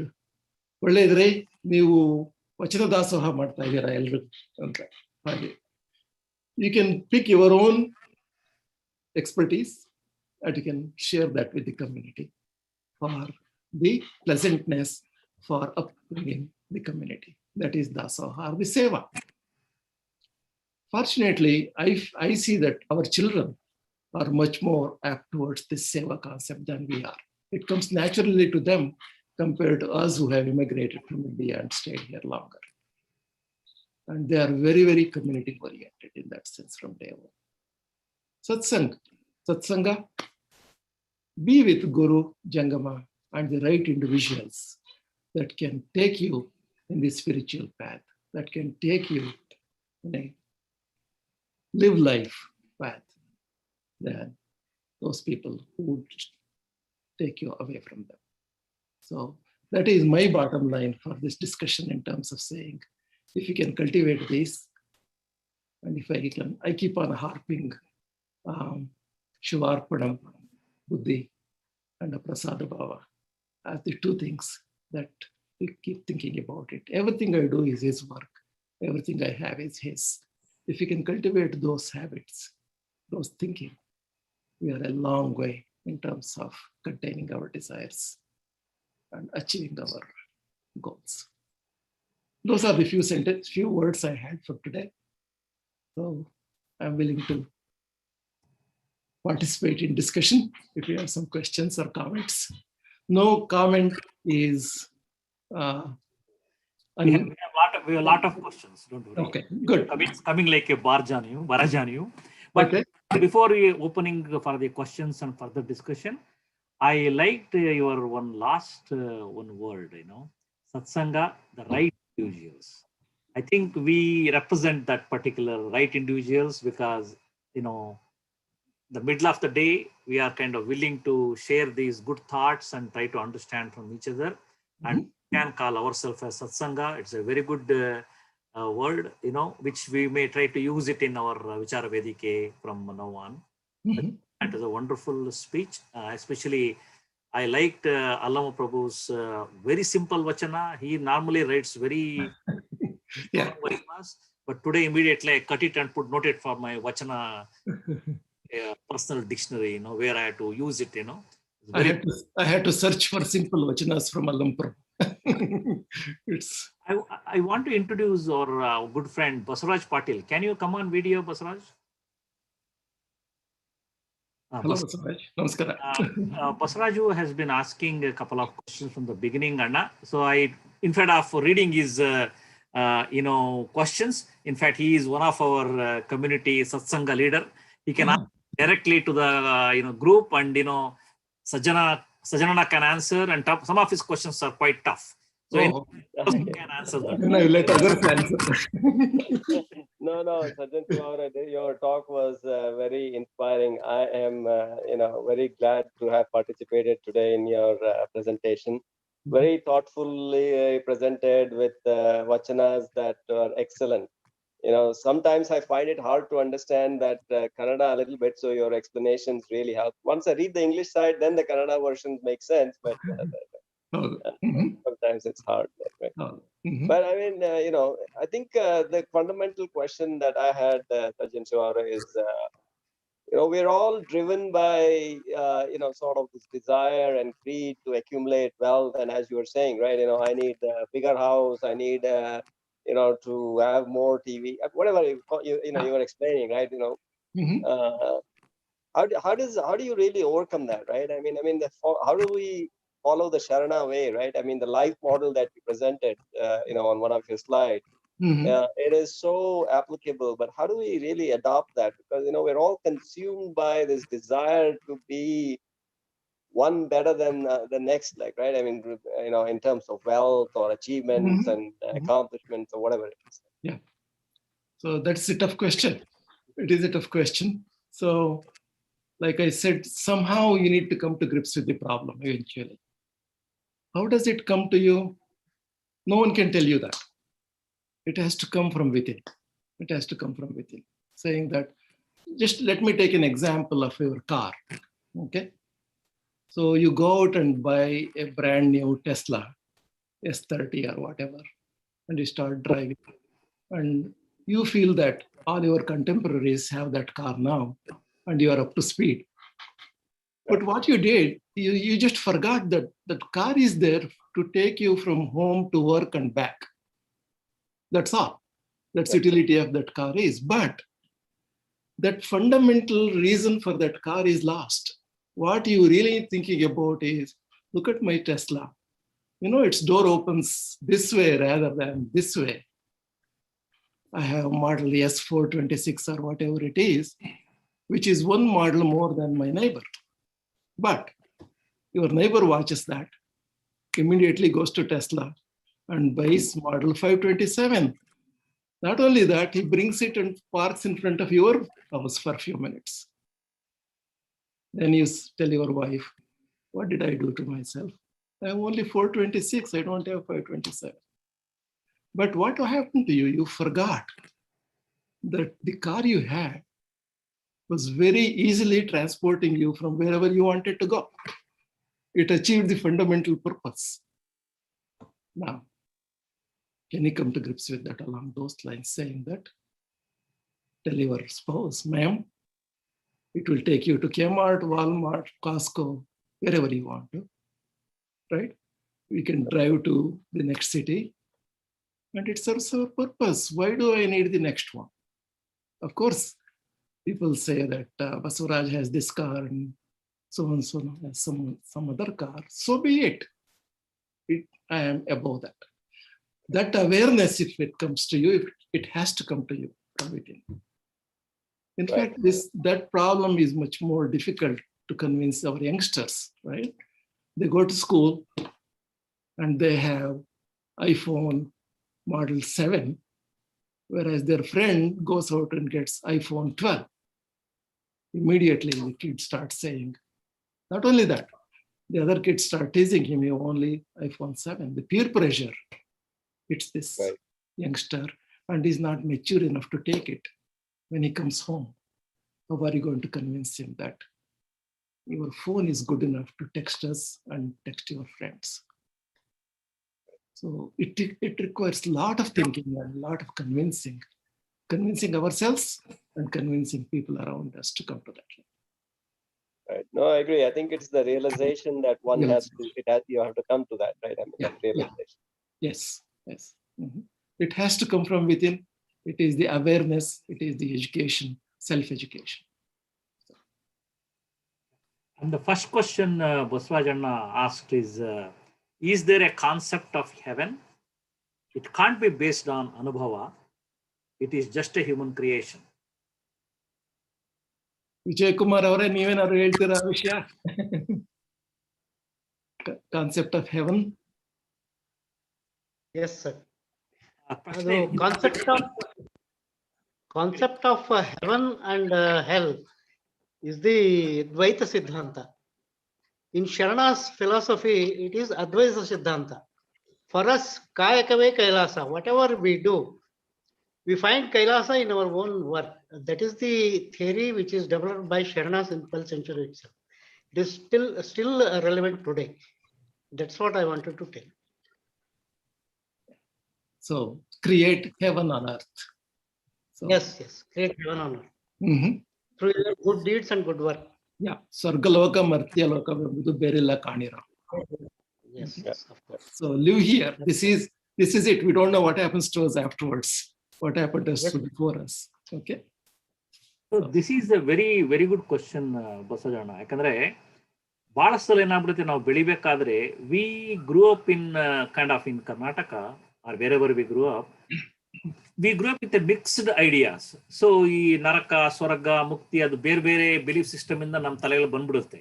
ಒಳ್ಳೆಯದ್ರೆ ನೀವು ವಚನ ದಾಸೋಹ ಮಾಡ್ತಾ ಇದ್ದೀರಾ ಎಲ್ರು ಅಂತ. ಹಾಗೆ you can pick your own expertise and you can share that with the community for the pleasantness, for upbringing the community. That is dasoha or the seva. Fortunately, I see that our children are much more apt towards this seva concept than we are. It comes naturally to them compared to us who have immigrated from India and stayed here longer. And they are very, very community oriented in that sense from day one. Satsanga, be with Guru, Jangama, and the right individuals that can take you in the spiritual path, that can take you in a live life path, than those people who would take you away from them. So that is my bottom line for this discussion in terms of saying, if you can cultivate this, and if I keep on harping Shivarpanam Buddhi and Prasada Bhava as the 2 things that we keep thinking about it. Everything I do is his work. Everything I have is his. If you can cultivate those habits, those thinking, we are a long way in terms of containing our desires and achieving our goals. Those are the few words I had for today. So I'm willing to participate in discussion if you have some questions or comments. No comment is We have a lot of questions. Don't worry. okay, good. It's coming like a barrage on you. But Okay. before we opening for the questions and further discussion, I liked your last word, satsanga, the right individuals. I think we represent that particular right individuals because, the middle of the day, we are kind of willing to share these good thoughts and try to understand from each other. And can call ourselves as satsanga. It's a very good word, which we may try to use it in our Vichara Vedike from now on. That is a wonderful speech. Especially, I liked Allama Prabhu's very simple vachana. He normally writes very vachanas, but today immediately I cut it and note it for my vachana personal dictionary, where I had to use it, I had to search for simple vachanas from Allama Prabhu. I want to introduce our good friend Basaraj Patil. Can you come on video, Basaraj? Hello, Basaraj. Namaskara. Basaraju has been asking a couple of questions from the beginning, Anna. So instead of reading his, questions, in fact, he is one of our community satsanga leader. He can ask directly to the group, and Sajjana can answer, and some of his questions are quite tough. So he can answer that. Then I let others answer. No, Sajjan, your talk was very inspiring. I am, very glad to have participated today in your presentation. Very thoughtfully presented with vachanas that are excellent. Sometimes I find it hard to understand that Kannada a little bit, so your explanations really help. Once I read the English side, then the Kannada versions make sense, but sometimes it's hard. Right? But I mean, I think the fundamental question that I had, Sajjan Shivara, is, we're all driven by, sort of this desire and greed to accumulate wealth. And as you were saying, right, I need a bigger house, I need, to have more TV, whatever you were explaining, right? How do you really overcome that, right? I mean, how do we follow the Sharana way, right? I mean, the life model that you presented, on one of your slides, it is so applicable, but how do we really adopt that? Because, we're all consumed by this desire to be one better than the next, like, right? I mean, in terms of wealth or achievements and accomplishments or whatever it is. Yeah. So that's a tough question. It is a tough question. So, like I said, somehow you need to come to grips with the problem eventually. How does it come to you? No one can tell you that. It has to come from within. It has to come from within. Saying that, just let me take an example of your car. Okay. So you go out and buy a brand new Tesla S30 or whatever, and you start driving. And you feel that all your contemporaries have that car now, and you are up to speed. But what you did, you just forgot that that car is there to take you from home to work and back. That's all. That's utility of that car is. But that fundamental reason for that car is lost. What you really thinking about is, look at my Tesla. Its door opens this way rather than this way. I have model S426 or whatever it is, which is one model more than my neighbor. But your neighbor watches that, immediately goes to Tesla and buys model 527. Not only that, he brings it and parks in front of your house for a few minutes. Then you tell your wife, what did I do to myself? I have only 426, I don't have 527. But what happened to you? You forgot that the car you had was very easily transporting you from wherever you wanted to go. It achieved the fundamental purpose. Now, can you come to grips with that along those lines, saying that, tell your spouse, ma'am, it will take you to Kmart, Walmart, Costco, wherever you want to, right? we can drive to the next city, and it serves our purpose. Why do I need the next one? Of course, people say that Basavaraj has this car and so and so has some other car. So be it. I am above that. That awareness, if it comes to you, it has to come to you from within. In fact, that problem is much more difficult to convince our youngsters, right? They go to school and they have iPhone model 7, whereas their friend goes out and gets iPhone 12. Immediately, the kid starts saying, not only that, the other kids start teasing him, you only iPhone 7. The peer pressure, it's this youngster, and he's not mature enough to take it when he comes home. How are you going to convince him that your phone is good enough to text us and text your friends? So it requires a lot of thinking and a lot of convincing ourselves and convincing people around us to come to that. Right. No, I agree. I think it's the realization that one has to, you have to come to that, right? I mean, that realization. Yes. Mm-hmm. It has to come from within. It is the awareness, it is the education, self-education. And the first question Basavajana asked is there a concept of heaven? It can't be based on anubhava. It is just a human creation. Vijay Kumar avare nevenaru heltira vishaya? Concept of heaven? Yes, sir. Concept of heaven and hell is the Dvaita Siddhanta. In Sharana's philosophy, it is Advaita Siddhanta. For us, Kayakave Kailasa, whatever we do, we find Kailasa in our own work. That is the theory which is developed by Sharanas in 12th century itself. It is still relevant today. That's what I wanted to tell. So create heaven on earth. So, yes, create heaven on earth. Mm-hmm. Through your good deeds and good work. Yeah, Sargaloka Martyaloka Berilla Kanira. Yes, of course. So live here. This is it. We don't know what happens to us afterwards. What happened to us before us. Okay. So this is a very, very good question, Basavajana. ಯಾಕಂದ್ರೆ ಬಹಳಷ್ಟು ಏನಾಗ್ಬಿಡುತ್ತೆ ನಾವು ಬೆಳಿಬೇಕಾದ್ರೆ we grew up in kind of in Karnataka or wherever we grew up with a mixed ideas. So ಈ ನರಕ, ಸ್ವರ್ಗ, ಮುಕ್ತಿ ಅದು ಬೇರೆ ಬೇರೆ belief system ಇಂದ ನಮ್ಮ ತಲೆಯಲ್ಲಿ ಬಂದ್ಬಿಡುತ್ತೆ.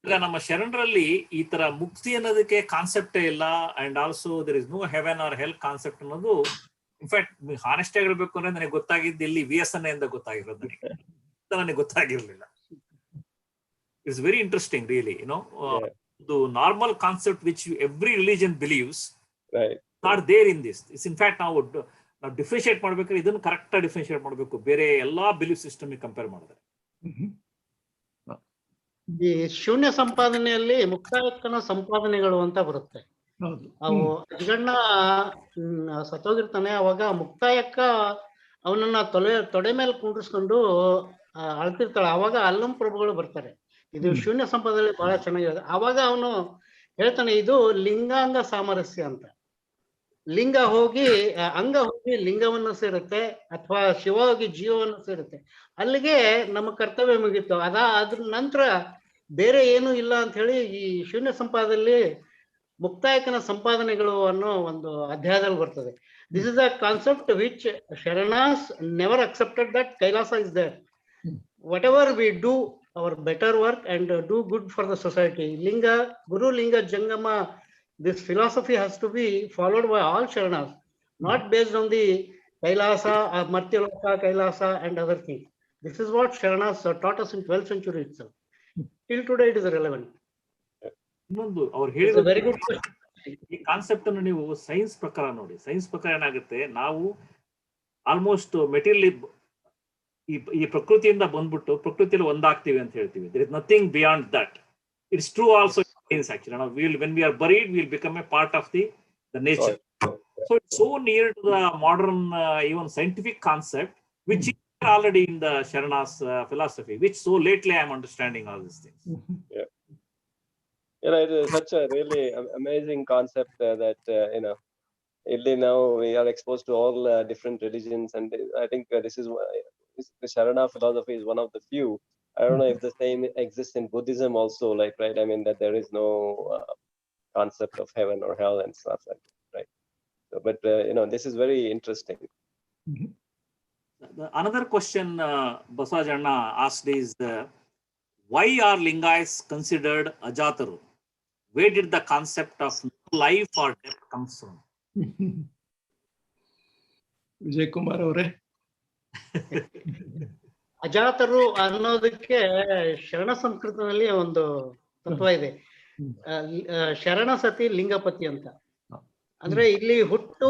ಈಗ ನಮ್ಮ ಶರಣರಲ್ಲಿ ಈ ತರ ಮುಕ್ತಿ ಅನ್ನೋದಕ್ಕೆ ಕಾನ್ಸೆಪ್ಟೇ ಇಲ್ಲ, and also there is no heaven or hell concept ಅನ್ನೋದು ಇನ್ಫ್ಯಾಕ್ಟ್ ಹಾನೆಸ್ಟ್ ಆಗಿ ಹೇಳ್ಬೇಕು ಅಂದ್ರೆ ನನಗೆ ಗೊತ್ತಾಗಿದ್ದು ಇಲ್ಲಿ VSN ಇಂದ ಗೊತ್ತಾಗಿರೋದು, ನನಗೆ ಗೊತ್ತಾಗಿರ್ಲಿಲ್ಲ. It's very interesting really, the normal concept which every religion believes not there in this. It's in fact ನಾವು ಡಿಫ್ರೆನ್ಶಿಯೇಟ್ ಮಾಡ್ಬೇಕಾದ್ರೆ ಇದನ್ನು ಕರೆಕ್ಟ್ ಆಗಿ ಡಿಫ್ರೆನ್ಶಿಯೇಟ್ ಮಾಡಬೇಕು ಬೇರೆ ಎಲ್ಲಾ ಬಿಲೀಫ್ ಸಿಸ್ಟಮ್ ಕಂಪೇರ್ ಮಾಡಿದ್ರೆ. ಈ ಶೂನ್ಯ ಸಂಪಾದನೆಯಲ್ಲಿ ಮುಕ್ತಾಯಕ್ಕನ ಸಂಪಾದನೆಗಳು ಅಂತ ಬರುತ್ತೆ. ಅವು ಅಜ್ಗಣ್ಣ ಸತ್ತೋಗಿರ್ತಾನೆ, ಅವಾಗ ಮುಕ್ತಾಯಕ್ಕ ಅವನನ್ನ ತೊಡೆ ಮೇಲೆ ಕುಂಡ್ರಿಸ್ಕೊಂಡು ಅಳ್ತಿರ್ತಾಳೆ. ಅವಾಗ ಅಲ್ಲಂ ಪ್ರಭುಗಳು ಬರ್ತಾರೆ. ಇದು ಶೂನ್ಯ ಸಂಪಾದನೆ ಬಹಳ ಚೆನ್ನಾಗಿದೆ. ಅವಾಗ ಅವನು ಹೇಳ್ತಾನೆ ಇದು ಲಿಂಗಾಂಗ ಸಾಮರಸ್ಯ ಅಂತ. ಲಿಂಗ ಹೋಗಿ ಅಂಗ ಹೋಗಿ ಲಿಂಗವನ್ನು ಸೇರುತ್ತೆ, ಅಥವಾ ಶಿವ ಹೋಗಿ ಜೀವವನ್ನು ಸೇರುತ್ತೆ. ಅಲ್ಲಿಗೆ ನಮ್ಮ ಕರ್ತವ್ಯ ಮುಗಿತು. ಅದ್ರ ನಂತರ ಬೇರೆ ಏನು ಇಲ್ಲ ಅಂತ ಹೇಳಿ ಈ ಶೂನ್ಯ ಸಂಪಾದನೆಯಲ್ಲಿ ಮುಕ್ತಾಯಕನ ಸಂಪಾದನೆಗಳು ಅನ್ನೋ ಒಂದು ಅಧ್ಯಾಯದಲ್ಲಿ ಬರ್ತದೆ. This is a concept which Sharanas never accepted that Kailasa is there. Whatever we do our better work and do good for the society. Linga, Guru Linga Jangama, this philosophy has to be followed by all Sharanas, not based on the Kailasa, Martyaloka, Kailasa and other things. This is what Sharanas taught us in 12th century itself. Till today it is relevant. ಇನ್ನೊಂದು ಅವ್ರು ಹೇಳಿದ very good question. ಈ concept ಅನ್ನು ನೀವು science ಪ್ರಕಾರ ನೋಡಿ. Science ಪ್ರಕಾರ ಏನಾಗುತ್ತೆ, ನಾವು ಆಲ್ಮೋಸ್ಟ್ ಮೆಟೀರಿಯಲ್ ಈ ಪ್ರಕೃತಿಯಿಂದ ಬಂದ್ಬಿಟ್ಟು ಪ್ರಕೃತಿಯಲ್ಲಿ ಒಂದಾಗ್ತೀವಿ ಅಂತ ಹೇಳ್ತೀವಿ. There is nothing beyond that. It's true also in science actually. ನಾವು when we are buried we will become a part of the nature. So it's so near to the modern even scientific concept which is already in the Sharana's philosophy, which so lately I am understanding all these things. It is such a really amazing concept that now we are exposed to all different religions, and I think this is why the Sharana philosophy is one of the few. I don't know if the same exists in Buddhism also, like, right? I mean, that there is no concept of heaven or hell and stuff like that, right? So, but this is very interesting. Another question Basajana asked is, why are Lingais considered Ajataru? Where did the concept of life or death comes from? Vijay Kumar ಅವರೇ. ಅಜಾತರು ಅನ್ನೋದಕ್ಕೆ ಶರಣ ಸಂಸ್ಕೃತದಲ್ಲಿ ಒಂದು ತತ್ವ ಇದೆ. ಶರಣ ಸತಿ ಲಿಂಗಪತಿ ಅಂತ. ಅಂದ್ರೆ ಇಲ್ಲಿ ಹುಟ್ಟು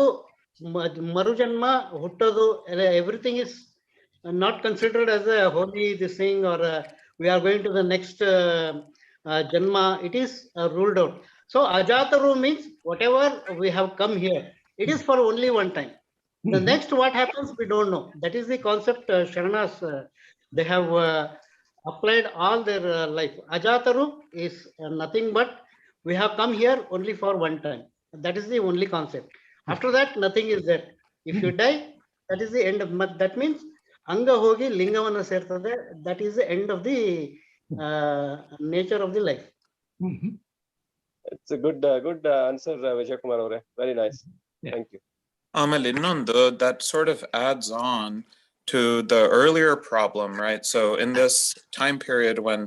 ಮರುಜನ್ಮ ಹುಟ್ಟೋದು everything is not considered as a holy this thing are we are going to the next janma. It is ruled out. So ajataru means whatever we have come here, it is for only one time. The next what happens we don't know. That is the concept Sharanas they have applied all their life. Ajataru is nothing but we have come here only for one time. That is the only concept. After that nothing is there. If you die, that is the end of that means anga hogi lingavana sertade. That is the end of the nature of the life. It's a good answer, Vijay Kumar avare. Very nice. Thank you. Innondu that sort of adds on to the earlier problem, right? So in this time period when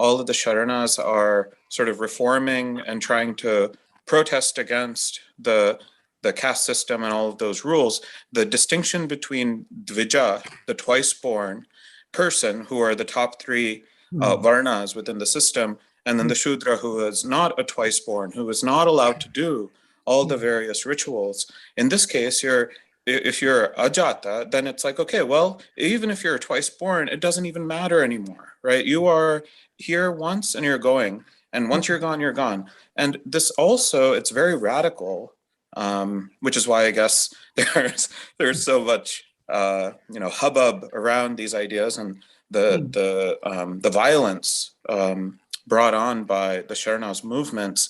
all of the Sharanas are sort of reforming and trying to protest against the caste system and all of those rules, the distinction between Dvija, the twice-born person, who are the top three varnas within the system, and then the Shudra, who is not a twice-born, who is not allowed to do all the various rituals. In this case, if you're Ajata, then it's like, okay, well, even if you're twice born, it doesn't even matter anymore, right? You are here once and you're going, and once you're gone, you're gone. And this also, it's very radical, which is why I guess there's so much hubbub around these ideas and the violence brought on by the Sharanas movements.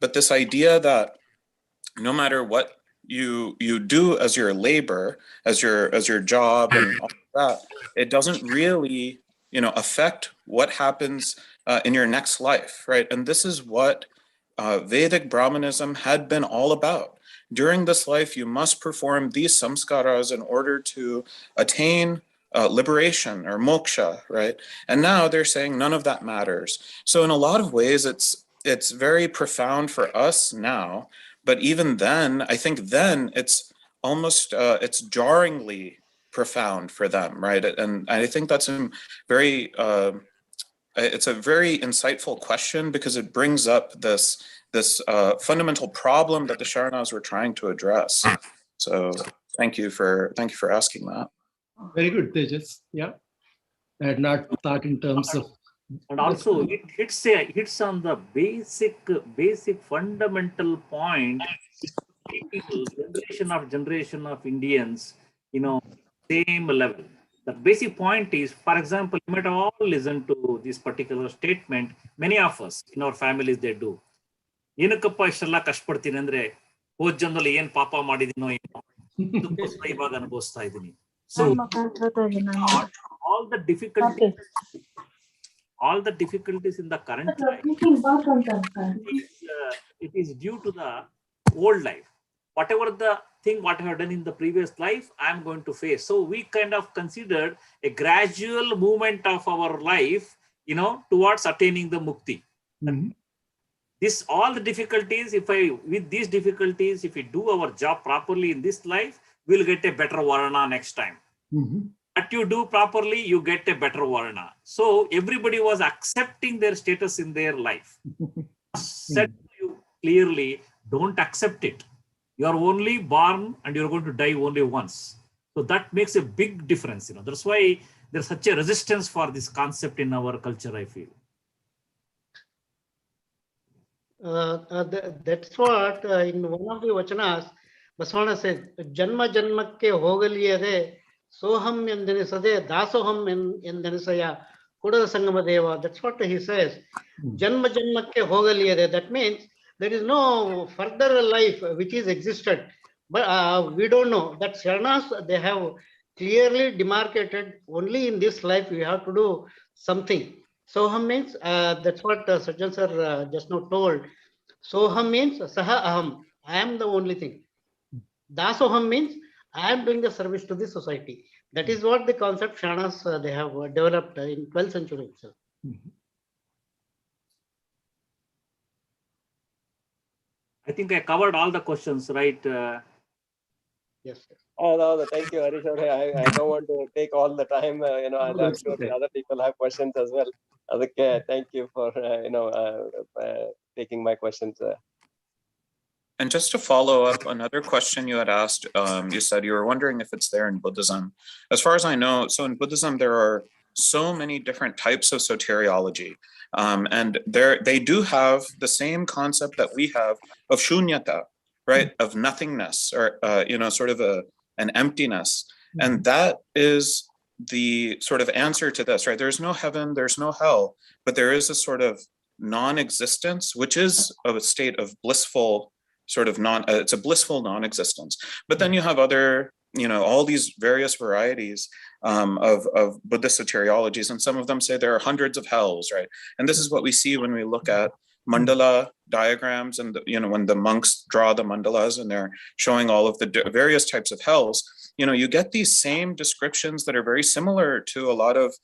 But this idea that no matter what you do as your labor, as your job and all that, it doesn't really affect what happens in your next life, right? And this is what Vedic Brahmanism had been all about. During this life, you must perform these samskaras in order to attain liberation or moksha, right? And now they're saying none of that matters. So in a lot of ways, it's very profound for us now, but even then, I think then it's almost it's jarringly profound for them, right? And I think that's it's a very insightful question because it brings up this fundamental problem that the Sharanas were trying to address. So thank you for asking that. Very good, Tejas. Yeah, I had not thought in terms of. And also, it hits on the basic fundamental point. Generation of Indians, same level. The basic point is, for example, you might all listen to this particular statement. Many of us in our families they do. ಏನಕ್ಕಪ್ಪ ಇಷ್ಟೆಲ್ಲ ಕಷ್ಟಪಡ್ತೀನಿ ಅಂದ್ರೆ ಹೋದ ಜನ್ಮದಲ್ಲಿ ಏನ್ ಪಾಪ ಮಾಡಿದೀನೋ ಏನೋ ಅದಕ್ಕೋಸ್ಕರ ಇವಾಗ ಅನುಭವಿಸ್ತಾ ಇದ್ದೀನಿ. So all the difficulties in the current life, it is due to the old life. Whatever the thing what I have done in the previous life, I am going to face. So we kind of considered a gradual movement of our life, towards attaining the mukti. All the difficulties, with these difficulties, if we do our job properly in this life, we'll get a better varna next time. What you do properly, you get a better varna. So everybody was accepting their status in their life. Said to you clearly, don't accept it. You are only born and you're going to die only once. So that makes a big difference. That's why there's such a resistance for this concept in our culture, I feel. That's what in one of the vachanas, Basavana said, Janma Janmakke hogaliyade soham endenisade dasoham endenisaya Kudala Sangama Deva. That's what he says. Janma Janmakke Hogaliyade. That means there is no further life which is existed. But we don't know that Sharanas, they have clearly demarcated only in this life we have to do something. Soham means that's what Sajjan sir just now told. Soham means Saha Aham. I am the only thing. Dasoham means I am doing the service to the society. That is what the concept Sharanas they have developed in 12th century itself. I think I covered all the questions, right? Yes. Oh, no, thank you, Harish. I don't want to take all the time, and I'm sure the other people have questions as well. Okay, thank you for, taking my questions. And just to follow up, another question you had asked, you said you were wondering if it's there in Buddhism. As far as I know, so in Buddhism, there are so many different types of soteriology. And they do have the same concept that we have of shunyata, right? Of nothingness, or, sort of an emptiness. And that is the sort of answer to this, right? There's no heaven, there's no hell, but there is a sort of non-existence, which is a state of blissful sort of it's a blissful non-existence. But then you have other, all these various varieties of Buddhist soteriologies, and some of them say there are hundreds of hells, right? And this is what we see when we look at mandala diagrams, and when the monks draw the mandalas and they're showing all of the various types of hells, you get these same descriptions that are very similar to a lot of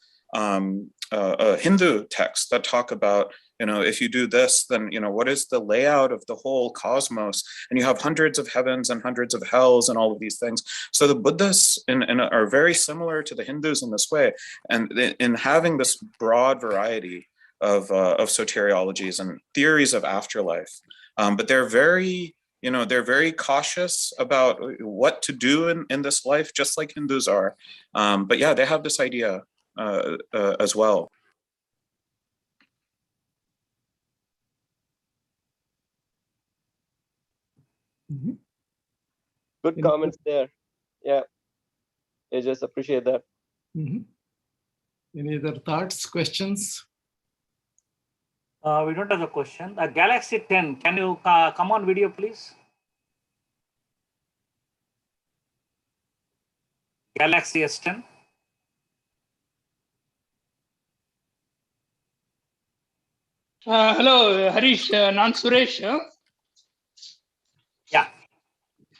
Hindu texts that talk about, if you do this, then, what is the layout of the whole cosmos? And you have hundreds of heavens and hundreds of hells and all of these things. So the Buddhists are very similar to the Hindus in this way. And in having this broad variety of soteriologies and theories of afterlife. But they're very, they're very cautious about what to do in this life, just like Hindus are. But yeah, they have this idea as well. Good comments there. Yeah, I just appreciate that. Any other thoughts, questions? We don't have a question. Galaxy 10, can you come on video, please? Galaxy S10. Hello, Harish, Nan Suresh. Yeah.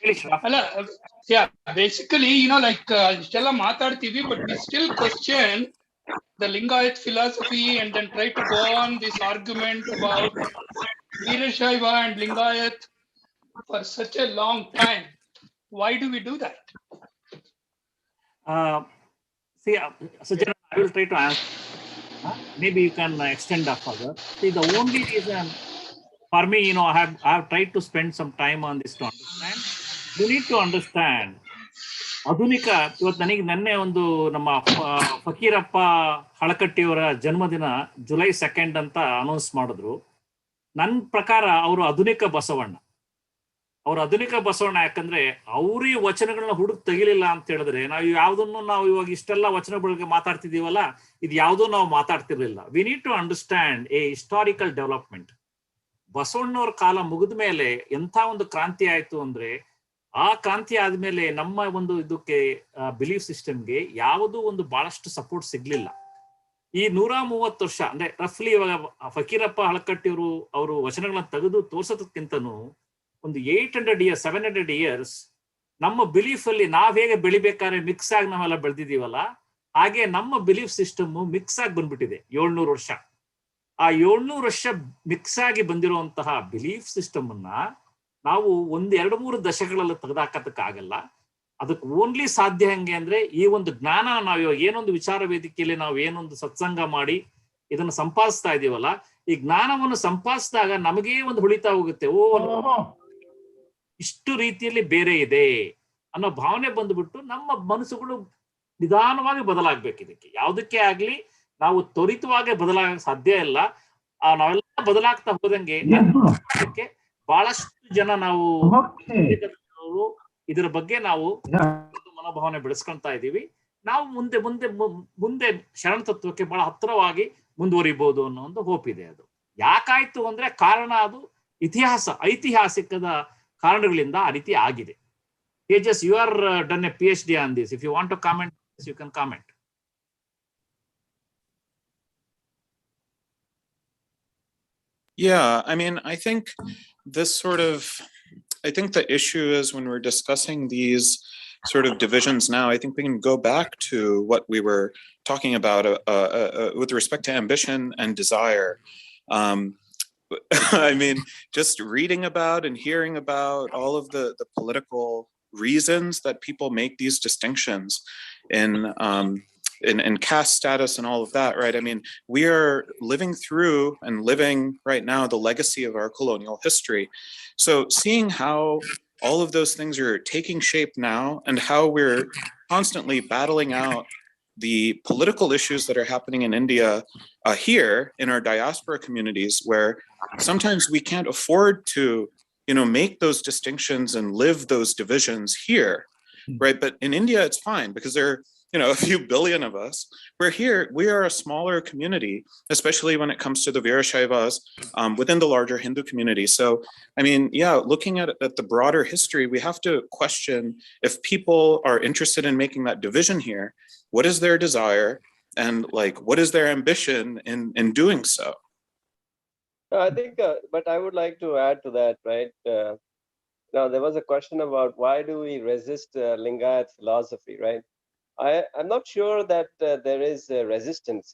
Hello. Yeah, basically, Stella Matartv, but we still question the Lingayat philosophy and then try to go on this argument about Veerashaiva and Lingayat for such a long time. Why do we do that? Sajjan, I will try to answer. Maybe you can extend that further. See, the only reason for me, I have tried to spend some time on this to understand. You need to understand. ಆಧುನಿಕ ಇವತ್ತು ನನಗೆ ನೆನ್ನೆ ಒಂದು ನಮ್ಮ ಫಕೀರಪ್ಪ ಹಳಕಟ್ಟಿಯವರ ಜನ್ಮದಿನ July 2 ಅಂತ announce ಮಾಡಿದ್ರು. ನನ್ನ ಪ್ರಕಾರ ಅವರು ಆಧುನಿಕ ಬಸವಣ್ಣ. ಯಾಕಂದ್ರೆ ಅವ್ರ ವಚನಗಳನ್ನ ಹುಡುಕ್ ತೆಗಿಲಿಲ್ಲ ಅಂತ ಹೇಳಿದ್ರೆ ನಾವು ಇವಾಗ ಇಷ್ಟೆಲ್ಲ ವಚನಗಳಿಗೆ ಮಾತಾಡ್ತಿದೀವಲ್ಲ, ಇದು ಯಾವುದೋ ನಾವು ಮಾತಾಡ್ತಿರ್ಲಿಲ್ಲ. We need to understand a historical development. ಬಸವಣ್ಣವ್ರ ಕಾಲ ಮುಗಿದ ಮೇಲೆ ಎಂಥ ಒಂದು ಕ್ರಾಂತಿ ಆಯ್ತು ಅಂದ್ರೆ, ಆ ಕ್ರಾಂತಿ ಆದ್ಮೇಲೆ ನಮ್ಮ ಒಂದು ಇದಕ್ಕೆ ಬಿಲೀಫ್ ಸಿಸ್ಟಮ್ಗೆ ಯಾವುದೂ ಒಂದು ಬಹಳಷ್ಟು ಸಪೋರ್ಟ್ ಸಿಗ್ಲಿಲ್ಲ. ಈ 130 ವರ್ಷ ಅಂದ್ರೆ ರಫ್ಲಿ ಇವಾಗ ಫಕೀರಪ್ಪ ಹಳಕಟ್ಟಿಯವರು ಅವರು ವಚನಗಳನ್ನ ತೆಗೆದು ತೋರ್ಸೋದಕ್ಕಿಂತನೂ ಒಂದು 800 years 700 years ನಮ್ಮ ಬಿಲೀಫ್ ಅಲ್ಲಿ ನಾವ್ ಹೇಗೆ ಬೆಳಿಬೇಕಾದ್ರೆ ಮಿಕ್ಸ್ ಆಗಿ ನಾವೆಲ್ಲ ಬೆಳೆದಿದೀವಲ್ಲ, ಹಾಗೆ ನಮ್ಮ ಬಿಲೀಫ್ ಸಿಸ್ಟಮ್ ಮಿಕ್ಸ್ ಆಗಿ ಬಂದ್ಬಿಟ್ಟಿದೆ 700 ವರ್ಷ. ಆ 700 ವರ್ಷ ಮಿಕ್ಸ್ ಆಗಿ ಬಂದಿರುವಂತಹ ಬಿಲೀಫ್ ಸಿಸ್ಟಮ್ ಅನ್ನ ನಾವು 1-2-3 ದಶಕಗಳಲ್ಲಿ ತೆಗೆದಾಕಕ್ಕಾಗಲ್ಲ. ಅದಕ್ಕೆ ಓನ್ಲಿ ಸಾಧ್ಯ ಹೆಂಗೆ ಅಂದ್ರೆ, ಈ ಒಂದು ಜ್ಞಾನ ನಾವು ಇವಾಗ ಏನೊಂದು ವಿಚಾರ ವೇದಿಕೆಯಲ್ಲಿ ನಾವು ಏನೊಂದು ಸತ್ಸಂಗ ಮಾಡಿ ಇದನ್ನು ಸಂಪಾದಿಸ್ತಾ ಇದೀವಲ್ಲ, ಈ ಜ್ಞಾನವನ್ನು ಸಂಪಾದಿಸಿದಾಗ ನಮಗೇ ಒಂದು ಹೊಳಿತಾ ಹೋಗುತ್ತೆ, ಇಷ್ಟು ರೀತಿಯಲ್ಲಿ ಬೇರೆ ಇದೆ ಅನ್ನೋ ಭಾವನೆ ಬಂದ್ಬಿಟ್ಟು ನಮ್ಮ ಮನಸ್ಸುಗಳು ನಿಧಾನವಾಗಿ ಬದಲಾಗ್ಬೇಕು. ಇದಕ್ಕೆ ಯಾವುದಕ್ಕೆ ಆಗ್ಲಿ ನಾವು ತ್ವರಿತವಾಗಿ ಬದಲಾಗಕ್ಕೆ ಸಾಧ್ಯ ಇಲ್ಲ. ನಾವೆಲ್ಲ ಬದಲಾಗ್ತಾ ಹೋದಂಗೆ ಬಹಳಷ್ಟು ಜನ ನಾವು ಇದರ ಬಗ್ಗೆ ನಾವು ಮನೋಭಾವನೆ ಬೆಳೆಸ್ಕೊಂತಾ ಇದೀವಿ. ನಾವು ಮುಂದೆ ಶರಣ ತತ್ವಕ್ಕೆ ಬಹಳ ಹತ್ತಿರವಾಗಿ ಮುಂದುವರಿಬಹುದು ಅನ್ನೋ ಒಂದು ಹೋಪ್ ಇದೆ. ಅದು ಯಾಕಾಯ್ತು ಅಂದ್ರೆ ಕಾರಣ ಅದು ಐತಿಹಾಸಿಕದ ಕಾರಣಗಳಿಂದ ಆ ರೀತಿ ಆಗಿದೆ. Tejas, you are done a PhD on this. If you want to comment, you can comment. Yeah, I mean, I think the issue is when we're discussing these sort of divisions now, I think we can go back to what we were talking about with respect to ambition and desire. I mean, just reading about and hearing about all of the political reasons that people make these distinctions in caste status and all of that, right? I mean, we are living right now the legacy of our colonial history. So seeing how all of those things are taking shape now and how we're constantly battling out the political issues that are happening in India here in our diaspora communities, where sometimes we can't afford to, make those distinctions and live those divisions here, right? But in India, it's fine because there are, a few billion of us. We're here, we are a smaller community, especially when it comes to the Veerashaivas within the larger Hindu community. So, I mean, yeah, looking at the broader history, we have to question if people are interested in making that division here, what is their desire and what is their ambition in doing so? I think, but I would like to add to that, right? Now, there was a question about why do we resist Lingayat philosophy, right? I'm not sure that there is resistance.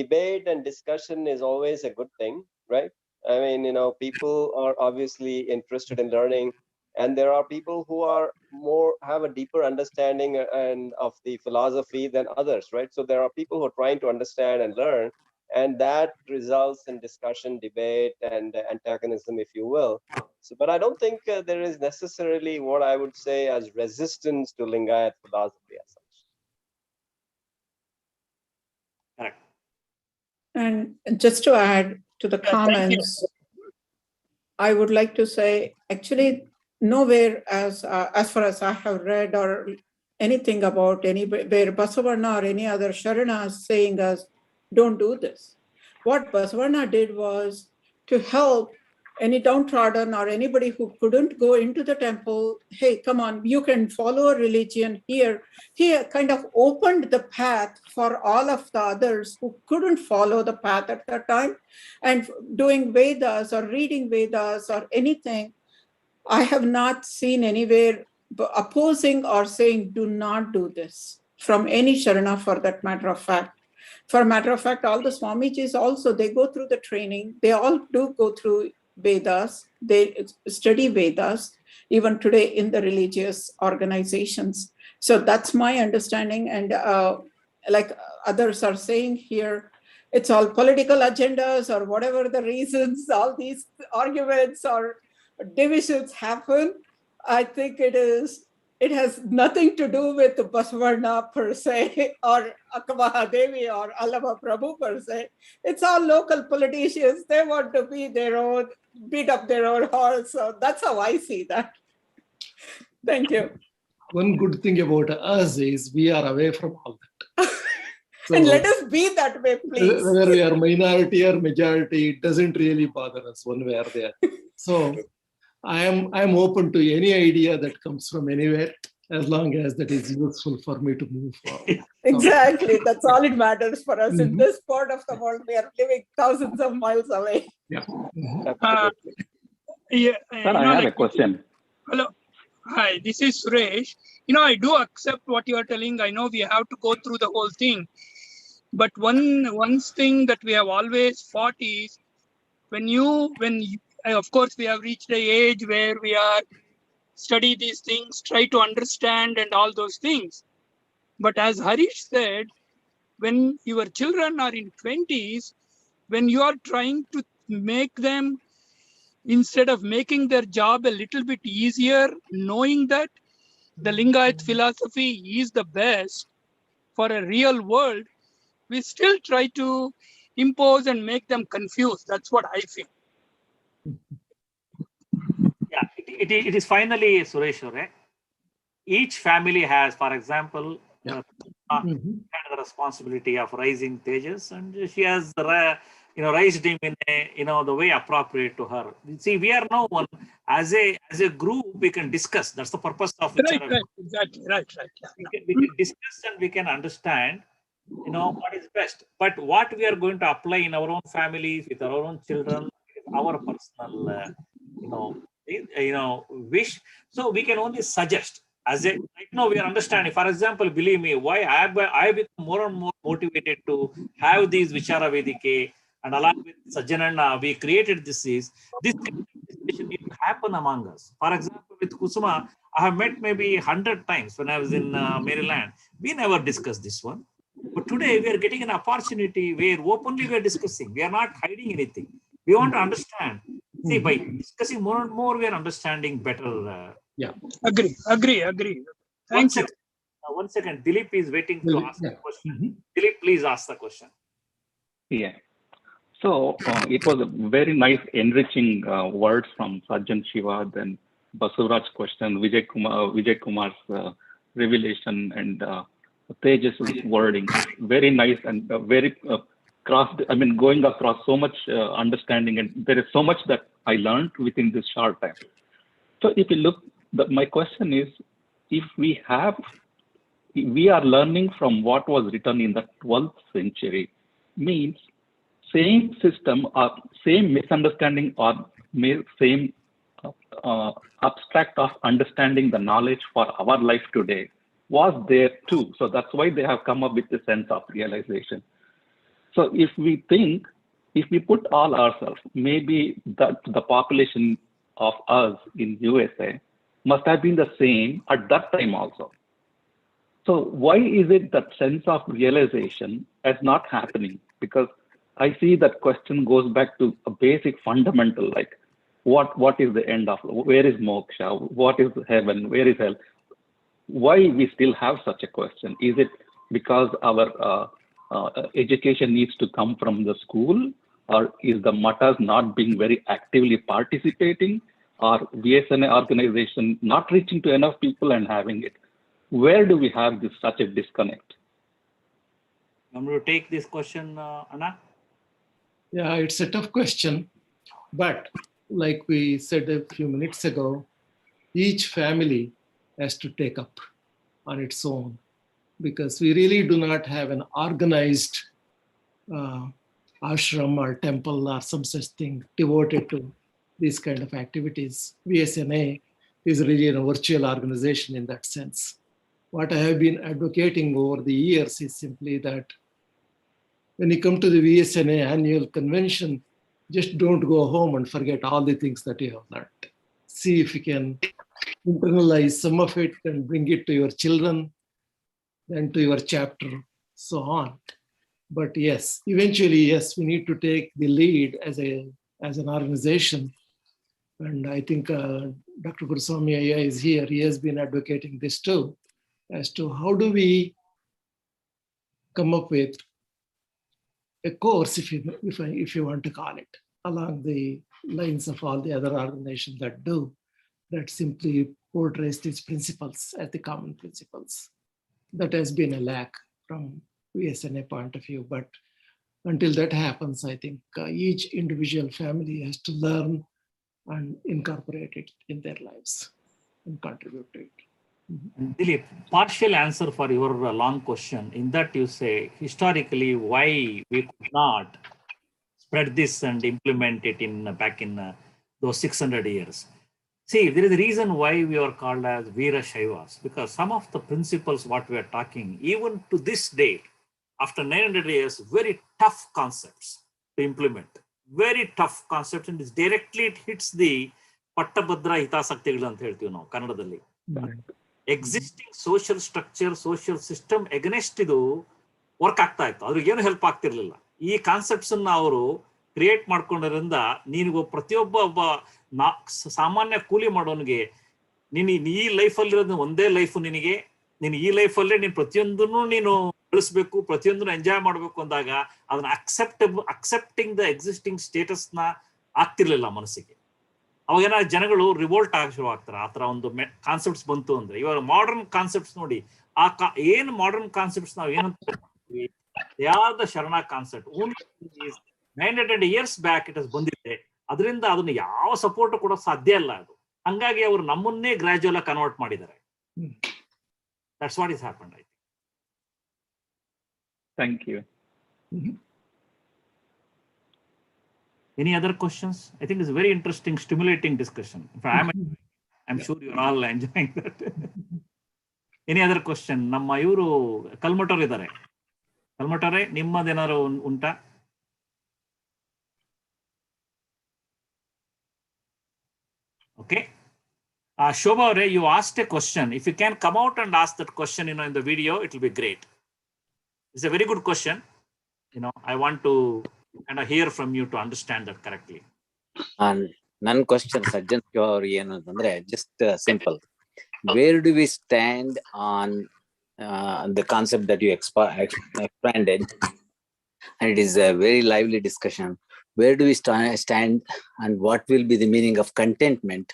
Debate and discussion is always a good thing, right? I mean, people are obviously interested in learning, and there are people who have a deeper understanding of the philosophy than others, right? So there are people who are trying to understand and learn, and that results in discussion, debate, and antagonism, if you will. So, but I don't think there is necessarily what I would say as resistance to Lingayat philosophy as such. Correct. And just to add to the comments, I would like to say, actually, nowhere as far as I have read or anything about where Basavarna or any other Sharana is saying us, don't do this. What Basavarna did was to help any downtrodden or anybody who couldn't go into the temple. Hey, come on, you can follow a religion here. He kind of opened the path for all of the others who couldn't follow the path at that time. And doing Vedas or reading Vedas or anything, I have not seen anywhere opposing or saying, do not do this, from any Sharana for that matter of fact. For a matter of fact, all the Swamijis also, they go through the training. They all do go through Vedas. They study Vedas, even today in the religious organizations. So that's my understanding. And like others are saying here, it's all political agendas or whatever the reasons, all these arguments or divisions happen. I think it has nothing to do with Basavarna per se, or Akamahadevi or Allama Prabhu per se. It's all local politicians. They want to be their own, beat up their own horse. So that's how I see that. Thank you. One good thing about us is we are away from all that. So, and let us be that way, please. Whether we are minority or majority, it doesn't really bother us one way or the other. So I am open to any idea that comes from anywhere, as long as that is useful for me to move forward. Exactly. That's all it matters for us. In this part of the world, we are living thousands of miles away. Yeah. Sir, I have a question. Hello. Hi, this is Suresh. I do accept what you are telling. I know we have to go through the whole thing. But one thing that we have always fought is when of course, we have reached the age where we are study these things, try to understand and all those things. But as Harish said, when your children are in 20s, when you are trying to make them, instead of making their job a little bit easier, knowing that the Lingayat philosophy is the best for a real world, we still try to impose and make them confused. That's what I feel. Yeah, it is finally, Suresh, each family has, for example, had the responsibility of raising Tejas, and she has raised him in a the way appropriate to her. See, we are now one as a group. We can discuss. That's the purpose of right, exactly, right. Yeah. We can discuss and we can understand, what is best. But what we are going to apply in our own families, with our own children, with our personal, wish. So we can only suggest. Right now we are understanding. For example, believe me, why I become more and more motivated to have these Vichara Vedike, and along with Sajjan, we created this kind of discussion need to happen among us. For example, with Kusuma, I have met maybe 100 times when I was in Maryland. We never discussed this one. But today we are getting an opportunity where openly we are discussing. We are not hiding anything. We want to understand. See, by discussing more and more, we are understanding better. Agree. Thank you. One second. Dilip is waiting to ask the question. Dilip, please ask the question. Yeah. So it was a very nice, enriching words from Sajjan, Shiva, then Basuraj's question, Vijay Kumar's revelation, and Tejas' wording. Very nice and very going across so much understanding, and there is so much that I learned within this short time. So if you look, my question is, if we are learning from what was written in the 12th century, means same system or same misunderstanding or same abstract of understanding the knowledge for our life today was there too. So that's why they have come up with the sense of realization. So if we put all ourselves, maybe that the population of us in USA must have been the same at that time also. So why is it that sense of realization is not happening? Because I see that question goes back to a basic fundamental, like what is the end of, where is moksha, what is heaven, where is hell? Why we still have such a question? Is it because our education needs to come from the school, or is the matas not being very actively participating, or VSNA organization not reaching to enough people and having it? Where do we have such a disconnect? I'm going to take this question, Anna. Yeah, it's a tough question, but like we said a few minutes ago, each family has to take up on its own, because we really do not have an organized ashram or temple or some such thing devoted to these kind of activities. VSNA is really a virtual organization in that sense. What I have been advocating over the years is simply that when you come to the VSNA annual convention, just don't go home and forget all the things that you have learned. See if you can internalize some of it and bring it to your children, then to your chapter, so on. But yes, eventually, yes, we need to take the lead as an organization. And I think Dr. Guruswami Ayya is here. He has been advocating this too, as to how do we come up with a course, if you want to call it, along the lines of all the other organizations that simply portrays these principles as the common principles. That has been a lack from VSNA point of view. But until that happens, I think each individual family has to learn and incorporate it in their lives and contribute to it. Dilip, partial answer for your long question. In that you say, historically, why we could not spread this and implement it back in those 600 years. See, there is a reason why we are called as Veera Shaivas, because some of the principles what we are talking, even to this day, after 900 years, very tough concepts to implement. Very tough concepts, and it hits the Pattabhadra Hitasaktigalu anta helತೀವಿ ನಾವು ಕನ್ನಡದಲ್ಲಿ. Existing social structure, social system against ಇದು work ಆಗ್ತಾ ಇತ್ತು. ಅವ್ರಿಗೆ ಏನು help ಆಗ್ತಿರ್ಲಿಲ್ಲ. ಈ concepts ಅನ್ನ ಅವರು ಕ್ರಿಯೇಟ್ ಮಾಡ್ಕೊಂಡಿರೋದ್ರಿಂದ ಪ್ರತಿಯೊಬ್ಬ ಸಾಮಾನ್ಯ ಕೂಲಿ ಮಾಡೋನಿಗೆ ಈ ಲೈಫಲ್ಲಿರೋದು ಒಂದೇ ಲೈಫ್ ನಿನಗೆ, ನೀನು ಈ ಲೈಫಲ್ಲೇ ನೀನು ಪ್ರತಿಯೊಂದನ್ನು ನೀನು ಬೆಳೆಸ್ಬೇಕು, ಪ್ರತಿಯೊಂದನ್ನು ಎಂಜಾಯ್ ಮಾಡ್ಬೇಕು ಅಂದಾಗ ಅದನ್ನ ಅಕ್ಸೆಪ್ಟಿಂಗ್ ದ ಎಕ್ಸಿಸ್ಟಿಂಗ್ ಸ್ಟೇಟಸ್ ನ ಆಗ್ತಿರ್ಲಿಲ್ಲ ಮನಸ್ಸಿಗೆ. ಅವಾಗೇನ ಜನಗಳು ರಿವೋಲ್ಟ್ ಆಗಿ ಶುರು ಆಗ್ತಾರೆ ಆ ಥರ ಒಂದು ಕಾನ್ಸೆಪ್ಟ್ಸ್ ಬಂತು ಅಂದ್ರೆ. ಇವಾಗ ಮಾಡರ್ನ್ ಕಾನ್ಸೆಪ್ಟ್ಸ್ ನೋಡಿ, ಏನು ಮಾಡರ್ನ್ ಕಾನ್ಸೆಪ್ಟ್ಸ್ ನಾವು ಏನಂತ ಯಾವ್ದ ಶರಣ ಕಾನ್ಸೆಪ್ಟ್ 900 years ಬ್ಯಾಕ್ ಇಟ್ ಬಂದಿದೆ. ಅದರಿಂದ ಅದನ್ನ ಯಾವ ಸಪೋರ್ಟ್ ಕೊಡೋಕೆ ಸಾಧ್ಯ ಇಲ್ಲ ಅದು. ಹಂಗಾಗಿ ಅವರು ನಮ್ಮನ್ನೇ ಗ್ರಾಜುಯಲ್ ಆಗಿ ಕನ್ವರ್ಟ್ ಮಾಡಿದ್ದಾರೆ. That's what is happened. I thank you. Any other questions? I think it's a very interesting, stimulating discussion. I'm sure you're all enjoying that. Any other question? ನಮ್ಮ ಇವರು ಕಲ್ಮಠವ್ರು ಇದ್ದಾರೆ. ಕಲ್ಮಠವ್ರೆ, ನಿಮ್ಮದೇನಾದ್ರು ಉಂಟಾ? Okay. Shobha, you asked a question. If you can come out and ask that question, in the video, it will be great. It's a very good question. I want to kind of hear from you to understand that correctly. None question, Sajjan, just simple. Where do we stand on the concept that you expanded? And it is a very lively discussion. Where do we stand and what will be the meaning of contentment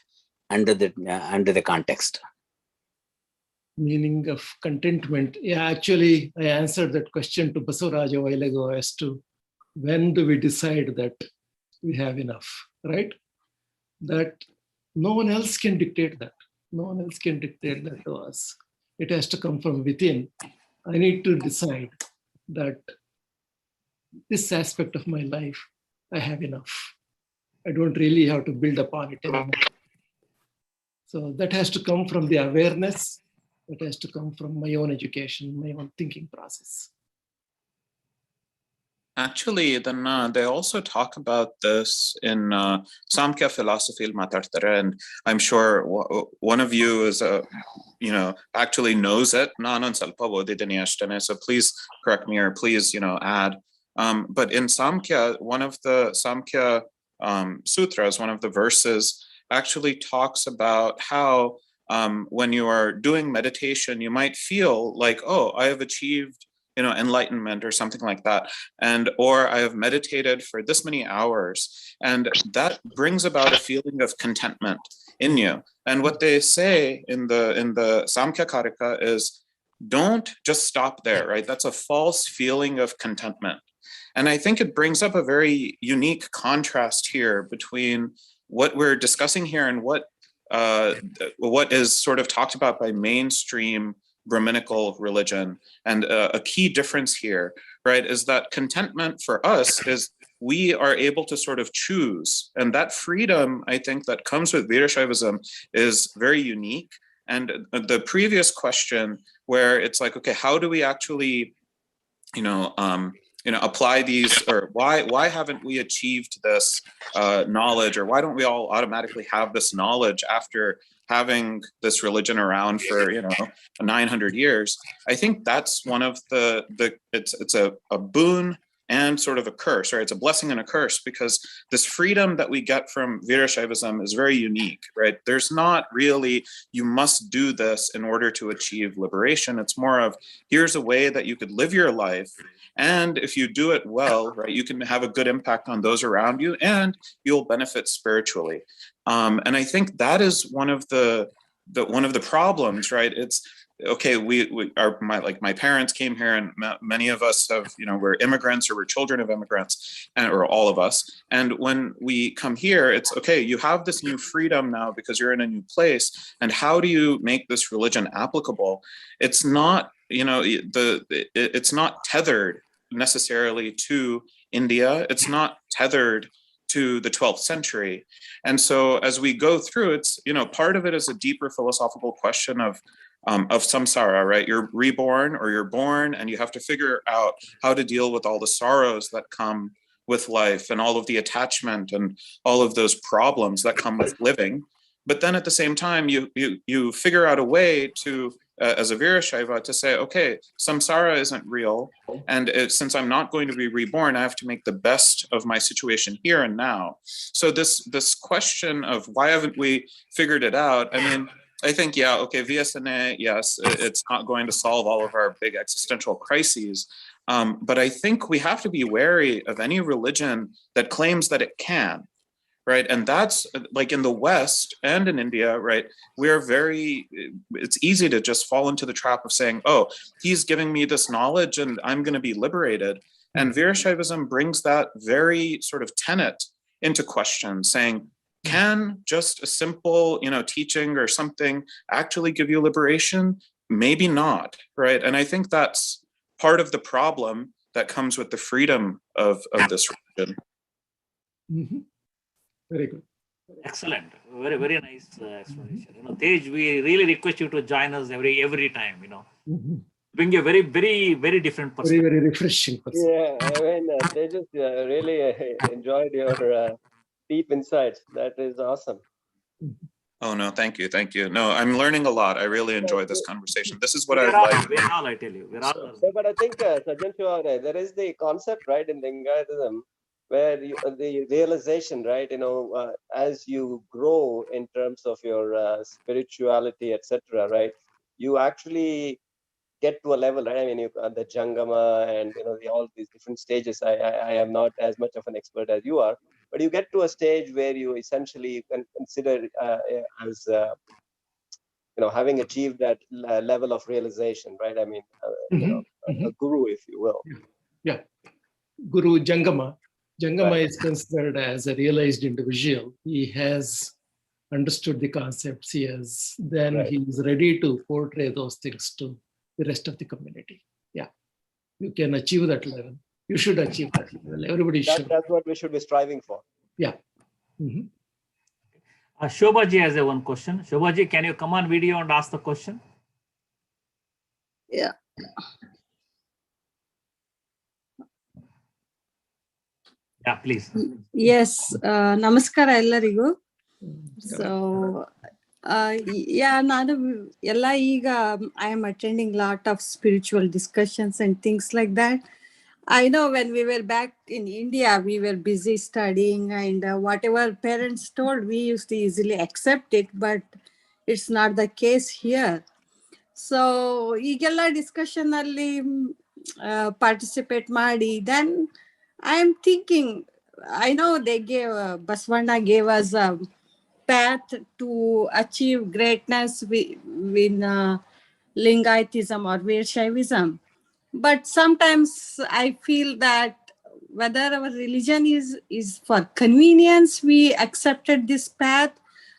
under the context? Meaning of contentment. Yeah, actually, I answered that question to Basavaraj a while ago as to when do we decide that we have enough, right? That no one else can dictate that. No one else can dictate that to us. It has to come from within. I need to decide that this aspect of my life, I have enough. I don't really have to build upon it anymore. So that has to come from the awareness. That has to come from my own education, my own thinking process. Actually, then they also talk about this in Samkhya philosophy, and I'm sure one of you is, actually knows it. So please correct me or please, add. But in Samkhya, one of the Samkhya sutras, one of the verses actually talks about how when you are doing meditation, you might feel like, oh, I have achieved enlightenment or something like that, or I have meditated for this many hours, and that brings about a feeling of contentment in you. And what they say in the Samkhya Karika is, don't just stop there, right? That's a false feeling of contentment. And I think it brings up a very unique contrast here between what we're discussing here and what is sort of talked about by mainstream Brahminical religion. And a key difference here, right, is that contentment for us is we are able to sort of choose. And that freedom, I think, that comes with Virashaivism is very unique. And the previous question where it's like, okay, how do we actually, apply these, or why haven't we achieved this knowledge, or why don't we all automatically have this knowledge after having this religion around for 900 years? I think that's one of it's a boon and sort of a curse, right? It's a blessing and a curse, because this freedom that we get from Virashaivism is very unique, right? There's not really, you must do this in order to achieve liberation. It's more of, here's a way that you could live your life, and if you do it well, right, you can have a good impact on those around you, and you'll benefit spiritually. And I think that is one of the problems, right? It's okay. My parents came here, and many of us have, we're immigrants, or we're children of immigrants, or all of us. And when we come here, it's okay. You have this new freedom now because you're in a new place. And how do you make this religion applicable? It's not, it's not tethered necessarily to India. It's not tethered to the 12th century. And so as we go through, it's, part of it is a deeper philosophical question of samsara, right? You're reborn, or you're born, and you have to figure out how to deal with all the sorrows that come with life, and all of the attachment and all of those problems that come with living. But then at the same time, you figure out a way to, as a Virashaiva, to say, okay, samsara isn't real, and since I'm not going to be reborn, I have to make the best of my situation here and now. So this question of why haven't we figured it out? I mean, I think, okay, VSNA, yes, it's not going to solve all of our big existential crises, but I think we have to be wary of any religion that claims that it can. right? And that's like in the West and in India, right? It's easy to just fall into the trap of saying, oh, he's giving me this knowledge and I'm going to be liberated. And Virashaivism brings that very sort of tenet into question, saying, can just a simple, teaching or something actually give you liberation? Maybe not, right? And I think that's part of the problem that comes with the freedom of this religion. Very good. Excellent. Very, very nice explanation. Tej, we really request you to join us every time, Bring a very, very, very different perspective. Very, very refreshing perspective. Yeah, I mean, they just really enjoyed your deep insights. That is awesome. Oh, no, thank you. Thank you. No, I'm learning a lot. I really enjoy this conversation. This is what I like. We're all, I tell you. We're all learning. But I think, Sajjan, there is the concept, right, in Lingayatism, where the realization, right, as you grow in terms of your spirituality, etc., right, you actually get to a level, right? I mean, the Jangama and all these different stages. I am not as much of an expert as you are, but you get to a stage where you essentially can consider as having achieved that level of realization, right? I mean, a guru, if you will. Yeah, Guru Jangama. Jangama is considered as a realized individual. He has understood the concepts. He is ready to portray those things to the rest of the community. Yeah, you can achieve that level. You should achieve that level. Everybody should. That's what we should be striving for. Yeah. Shobhaji has one question. Shobhaji, can you come on video and ask the question? Yeah. Yeah, please. Yes. Namaskara ellarigu. So, yeah, I am attending a lot of spiritual discussions and things like that. I know when we were back in India, we were busy studying, and whatever parents told, we used to easily accept it, but it's not the case here. So, ಈಗೆಲ್ಲ discussion ಅಲ್ಲಿ participate ಮಾಡಿ, then I am thinking, I know they gave, Basavana gave us a path to achieve greatness with Lingayatism or Virashaivism. But sometimes I feel that whether our religion is for convenience, we accepted this path.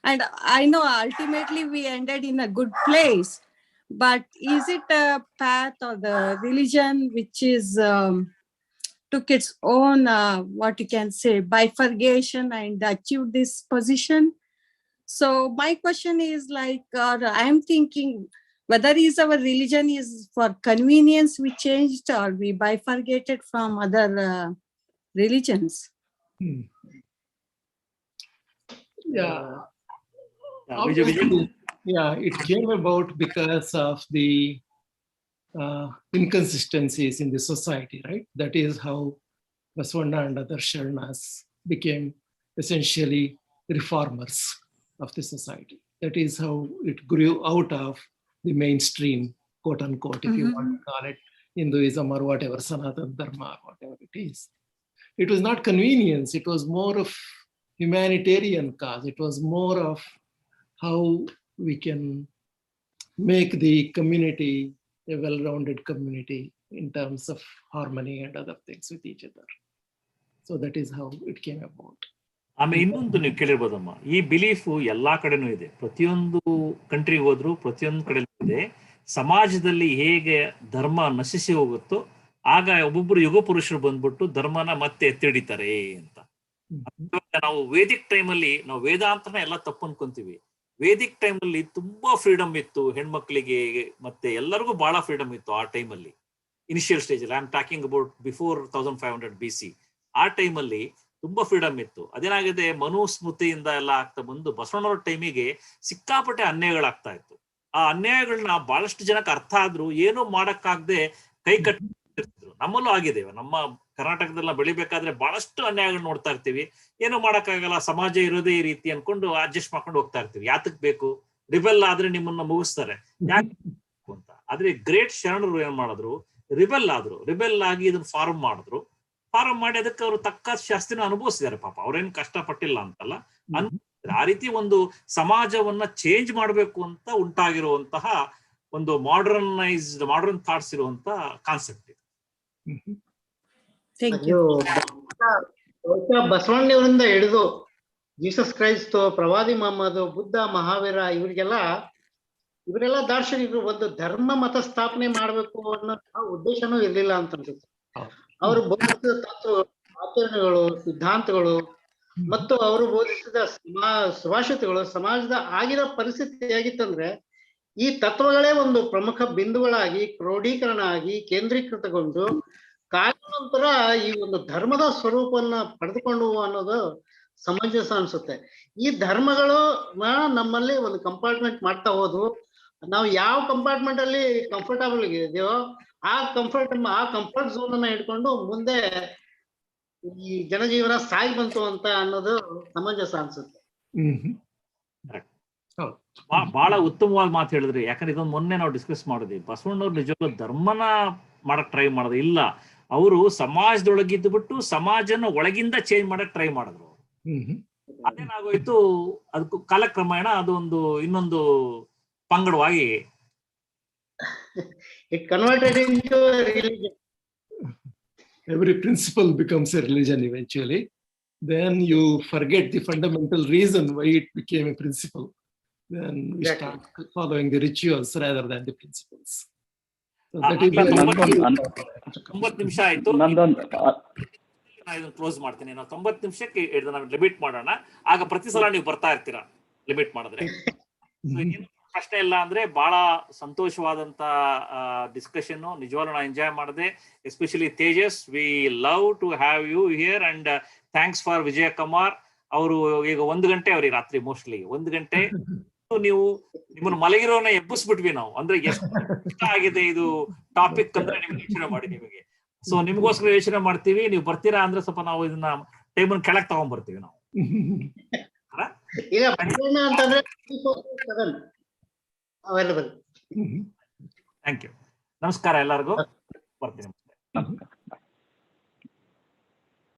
And I know ultimately we ended in a good place. But is it a path or the religion which is took its own, what you can say, bifurcation and achieved this position? So my question is like, I'm thinking, whether is our religion is for convenience we changed or we bifurcated from other religions? Yeah. Obviously, yeah, it came about because of the inconsistencies in the society, right? That is how Basavana and other Sharanas became essentially reformers of the society. That is how it grew out of the mainstream, quote unquote, if you want to call it Hinduism or whatever, Sanatana Dharma, whatever it is. It was not convenience, it was more of humanitarian cause. It was more of how we can make the community a well-rounded community in terms of harmony and other things with each other. So that is how it came about. ಆಮೇಲೆ ಇನ್ನೊಂದು ನೀವು ಕೇಳಿರ್ಬೋದಮ್ಮ, ಈ belief ಎಲ್ಲಾ ಕಡೆನೂ ಇದೆ, ಪ್ರತಿಯೊಂದು ಕಂಟ್ರಿಗೆ ಹೋದ್ರು ಪ್ರತಿಯೊಂದು ಕಡೆ ಇದೆ. ಸಮಾಜದಲ್ಲಿ ಹೇಗೆ ಧರ್ಮ ನಶಿಸಿ ಹೋಗುತ್ತೋ ಆಗ ಒಬ್ಬೊಬ್ರು ಯುಗ ಪುರುಷರು ಬಂದ್ಬಿಟ್ಟು ಧರ್ಮನ ಮತ್ತೆ ಎತ್ತಿಡಿತಾರೆ ಅಂತ. ನಾವು ವೇದಿಕ್ ಟೈಮಲ್ಲಿ ನಾವು ವೇದಾಂತನ ಎಲ್ಲ ತಪ್ಪು ಅನ್ಕೊಂತೀವಿ. ವೇದಿಕ್ ಟೈಮಲ್ಲಿ ತುಂಬಾ ಫ್ರೀಡಮ್ ಇತ್ತು ಹೆಣ್ಮಕ್ಳಿಗೆ, ಮತ್ತೆ ಎಲ್ಲರಿಗೂ ಬಹಳ ಫ್ರೀಡಮ್ ಇತ್ತು ಆ ಟೈಮಲ್ಲಿ. ಇನಿಷಿಯಲ್ ಸ್ಟೇಜ್ ಅಲ್ಲಿ I am talking about before 1500 BC. ಆ ಟೈಮಲ್ಲಿ ತುಂಬಾ ಫ್ರೀಡಮ್ ಇತ್ತು. ಅದೇನಾಗಿದೆ, ಮನುಸ್ಮೃತಿಯಿಂದ ಎಲ್ಲ ಆಗ್ತಾ ಬಂದು ಬಸವಣ್ಣವ್ರ ಟೈಮಿಗೆ ಸಿಕ್ಕಾಪಟ್ಟೆ ಅನ್ಯಾಯಗಳಾಗ್ತಾ ಇತ್ತು. ಆ ಅನ್ಯಾಯಗಳನ್ನ ಬಹಳಷ್ಟು ಜನಕ್ಕೆ ಅರ್ಥ ಆದ್ರೂ ಏನೂ ಮಾಡಕ್ಕಾಗದೆ ಕೈ ಕಟ್ಟಿರ್ತಿದ್ರು. ನಮ್ಮಲ್ಲೂ ಆಗಿದೆ. ನಮ್ಮ ಕರ್ನಾಟಕದಲ್ಲ ಬೆಳಿಬೇಕಾದ್ರೆ ಬಹಳಷ್ಟು ಅನ್ಯಾಯಗಳು ನೋಡ್ತಾ ಇರ್ತೀವಿ. ಏನು ಮಾಡಕ್ಕಾಗಲ್ಲ, ಸಮಾಜ ಇರೋದೇ ಈ ರೀತಿ ಅನ್ಕೊಂಡು ಅಡ್ಜಸ್ಟ್ ಮಾಡ್ಕೊಂಡು ಹೋಗ್ತಾ ಇರ್ತೀವಿ. ಯಾತಕ್ ಬೇಕು, ರಿಬೆಲ್ ಆದ್ರೆ ನಿಮ್ಮನ್ನ ಮುಗಿಸ್ತಾರೆ ಯಾಕೆ ಅಂತ. ಆದ್ರೆ ಗ್ರೇಟ್ ಶರಣರು ಏನ್ ಮಾಡಿದ್ರು, ರಿಬೆಲ್ ಆದ್ರು. ರಿಬೆಲ್ ಆಗಿ ಇದನ್ನ ಫಾರ್ಮ್ ಮಾಡಿದ್ರು. ಫಾರಂ ಮಾಡಿ ಅದಕ್ಕೆ ಅವರು ತಕ್ಕ ಶಾಸ್ತಿನ ಅನುಭವಿಸಿದ್ದಾರೆ. ಪಾಪ ಅವ್ರೇನು ಕಷ್ಟಪಟ್ಟಿಲ್ಲ ಅಂತಲ್ಲ. ಆ ರೀತಿ ಒಂದು ಸಮಾಜವನ್ನ ಚೇಂಜ್ ಮಾಡಬೇಕು ಅಂತ ಉಂಟಾಗಿರುವಂತಹ ಒಂದು ಮಾಡರ್ನ್ ಥಾಟ್ಸ್ ಇರುವಂತ ಕಾನ್ಸೆಪ್ಟ್ ಇದು. ಬಸವಣ್ಣವರಿಂದ ಹಿಡಿದು ಜೀಸಸ್ ಕ್ರೈಸ್ತ್, ಪ್ರವಾದಿ ಮೊಹಮ್ಮದ್, ಬುದ್ಧ, ಮಹಾವೀರ ಇವರೆಲ್ಲ ದಾರ್ಶನಿಕರು ಒಂದು ಧರ್ಮ ಮತ ಸ್ಥಾಪನೆ ಮಾಡ್ಬೇಕು ಅನ್ನೋ ಉದ್ದೇಶನೂ ಇರ್ಲಿಲ್ಲ ಅಂತ ಅನ್ಸುತ್ತೆ. ಅವರು ಬೋಧಿಸಿದ ತತ್ವ, ಆಚರಣೆಗಳು, ಸಿದ್ಧಾಂತಗಳು ಮತ್ತು ಅವರು ಬೋಧಿಸಿದ ಸುಭಾಷಿತಗಳು ಸಮಾಜದ ಆಗಿರೋ ಪರಿಸ್ಥಿತಿ ಹೇಗಿತ್ತಂದ್ರೆ ಈ ತತ್ವಗಳೇ ಒಂದು ಪ್ರಮುಖ ಬಿಂದುಗಳಾಗಿ ಕ್ರೋಢೀಕರಣ ಆಗಿ ಕೇಂದ್ರೀಕೃತಗೊಂಡು ಕಾಲಾನಂತರ ಈ ಒಂದು ಧರ್ಮದ ಸ್ವರೂಪವನ್ನ ಪಡೆದುಕೊಂಡು ಅನ್ನೋದು ಸಮಂಜಸ ಅನ್ಸುತ್ತೆ. ಈ ಧರ್ಮಗಳು ನಮ್ಮಲ್ಲಿ ಒಂದು ಕಂಪಾರ್ಟ್ಮೆಂಟ್ ಮಾಡ್ತಾ ಹೋದ್ವು. ನಾವು ಯಾವ ಕಂಪಾರ್ಟ್ಮೆಂಟ್ ಅಲ್ಲಿ ಕಂಫರ್ಟಬಲ್ ಇದೆಯೋ ಆ ಕಂಫರ್ಟ್ ಝೋನ್ ಅನ್ನ ಇಟ್ಕೊಂಡು ಮುಂದೆ ಈ ಜನಜೀವನ ಸಾಗಿ ಬಂತು ಅಂತ ಅನ್ನೋದು ಸಮಂಜಸ ಅನ್ಸುತ್ತೆ. ಬಹಳ ಉತ್ತಮವಾದ ಮಾತು ಹೇಳಿದ್ರಿ. ಯಾಕಂದ್ರೆ ಇದೊಂದು ಮೊನ್ನೆ ನಾವು ಡಿಸ್ಕಸ್ ಮಾಡಿದ್ವಿ. ಬಸವಣ್ಣವ್ರು ನಿಜವಾಗ್ಲೂ ಧರ್ಮನ ಮಾಡಕ್ ಟ್ರೈ ಮಾಡೋದು ಇಲ್ಲ, ಅವರು ಸಮಾಜದೊಳಗಿದ್ದು ಬಿಟ್ಟು ಸಮಾಜನ ಒಳಗಿಂದ ಚೇಂಜ್ ಮಾಡಕ್ ಟ್ರೈ ಮಾಡಿದ್ರು. ಅದೇನಾಗೋಯ್ತು, ಅದಕ್ಕೂ ಕಾಲಕ್ರಮೇಣ ಅದು ಇನ್ನೊಂದು ಪಂಗಡವಾಗಿ it converted into a religion. Every principle becomes a religion eventually. Then you forget the fundamental reason why it became a principle. Then we start following the rituals rather than the principles. So that is 90 ನಿಮಿಷ ಆಯ್ತು. ನಾನು ಇದನ್ನು close ಮಾಡ್ತೀನಿ. ನಾವು 90 ನಿಮಿಷಕ್ಕೆ ನಾವು limit ಮಾಡೋಣ. ಆಗ ಪ್ರತಿ ಸಲ ನೀವು ಬರ್ತಾ ಇರ್ತೀರಾ ಲಿಮಿಟ್ ಮಾಡಿದ್ರೆ. ಪ್ರಶ್ನೆ ಇಲ್ಲ ಅಂದ್ರೆ ಬಹಳ ಸಂತೋಷವಾದಂತ ಡಿಸ್ಕಷನ್. ನಿಜವಾಗ್ಲೂ ನಾನು ಎಂಜಾಯ್ ಮಾಡಿದೆ. Especially Tejas, we love to have you here and thanks for Vijaya Kumar. ಅವರು ಈಗ 1 ಗಂಟೆ ಅವ್ರಿಗೆ ರಾತ್ರಿ, ಮೋಸ್ಟ್ಲಿ 1 ಗಂಟೆ ನೀವು ನಿಮ್ಮನ್ನು ಮಲಗಿರೋನ ಎಬ್ಬಿಸ್ಬಿಟ್ವಿ ನಾವು. ಅಂದ್ರೆ ಎಷ್ಟು ಇಷ್ಟ ಆಗಿದೆ ಇದು ಟಾಪಿಕ್ ಅಂದ್ರೆ ನಿಮ್ಗೆ ಯೋಚನೆ ಮಾಡಿ ನಿಮಗೆ. ಸೊ ನಿಮ್ಗೋಸ್ಕರ ಯೋಚನೆ ಮಾಡ್ತೀವಿ. ನೀವು ಬರ್ತೀರಾ ಅಂದ್ರೆ ಸ್ವಲ್ಪ ನಾವು ಇದನ್ನ ಟೇಬಲ್ ಕೆಳಗೆ ತಗೊಂಡ್ಬರ್ತೀವಿ ನಾವು. Thank you. ನಮಸ್ಕಾರ ಎಲ್ಲರಿಗೂ. ಬರ್ತೀನಿ.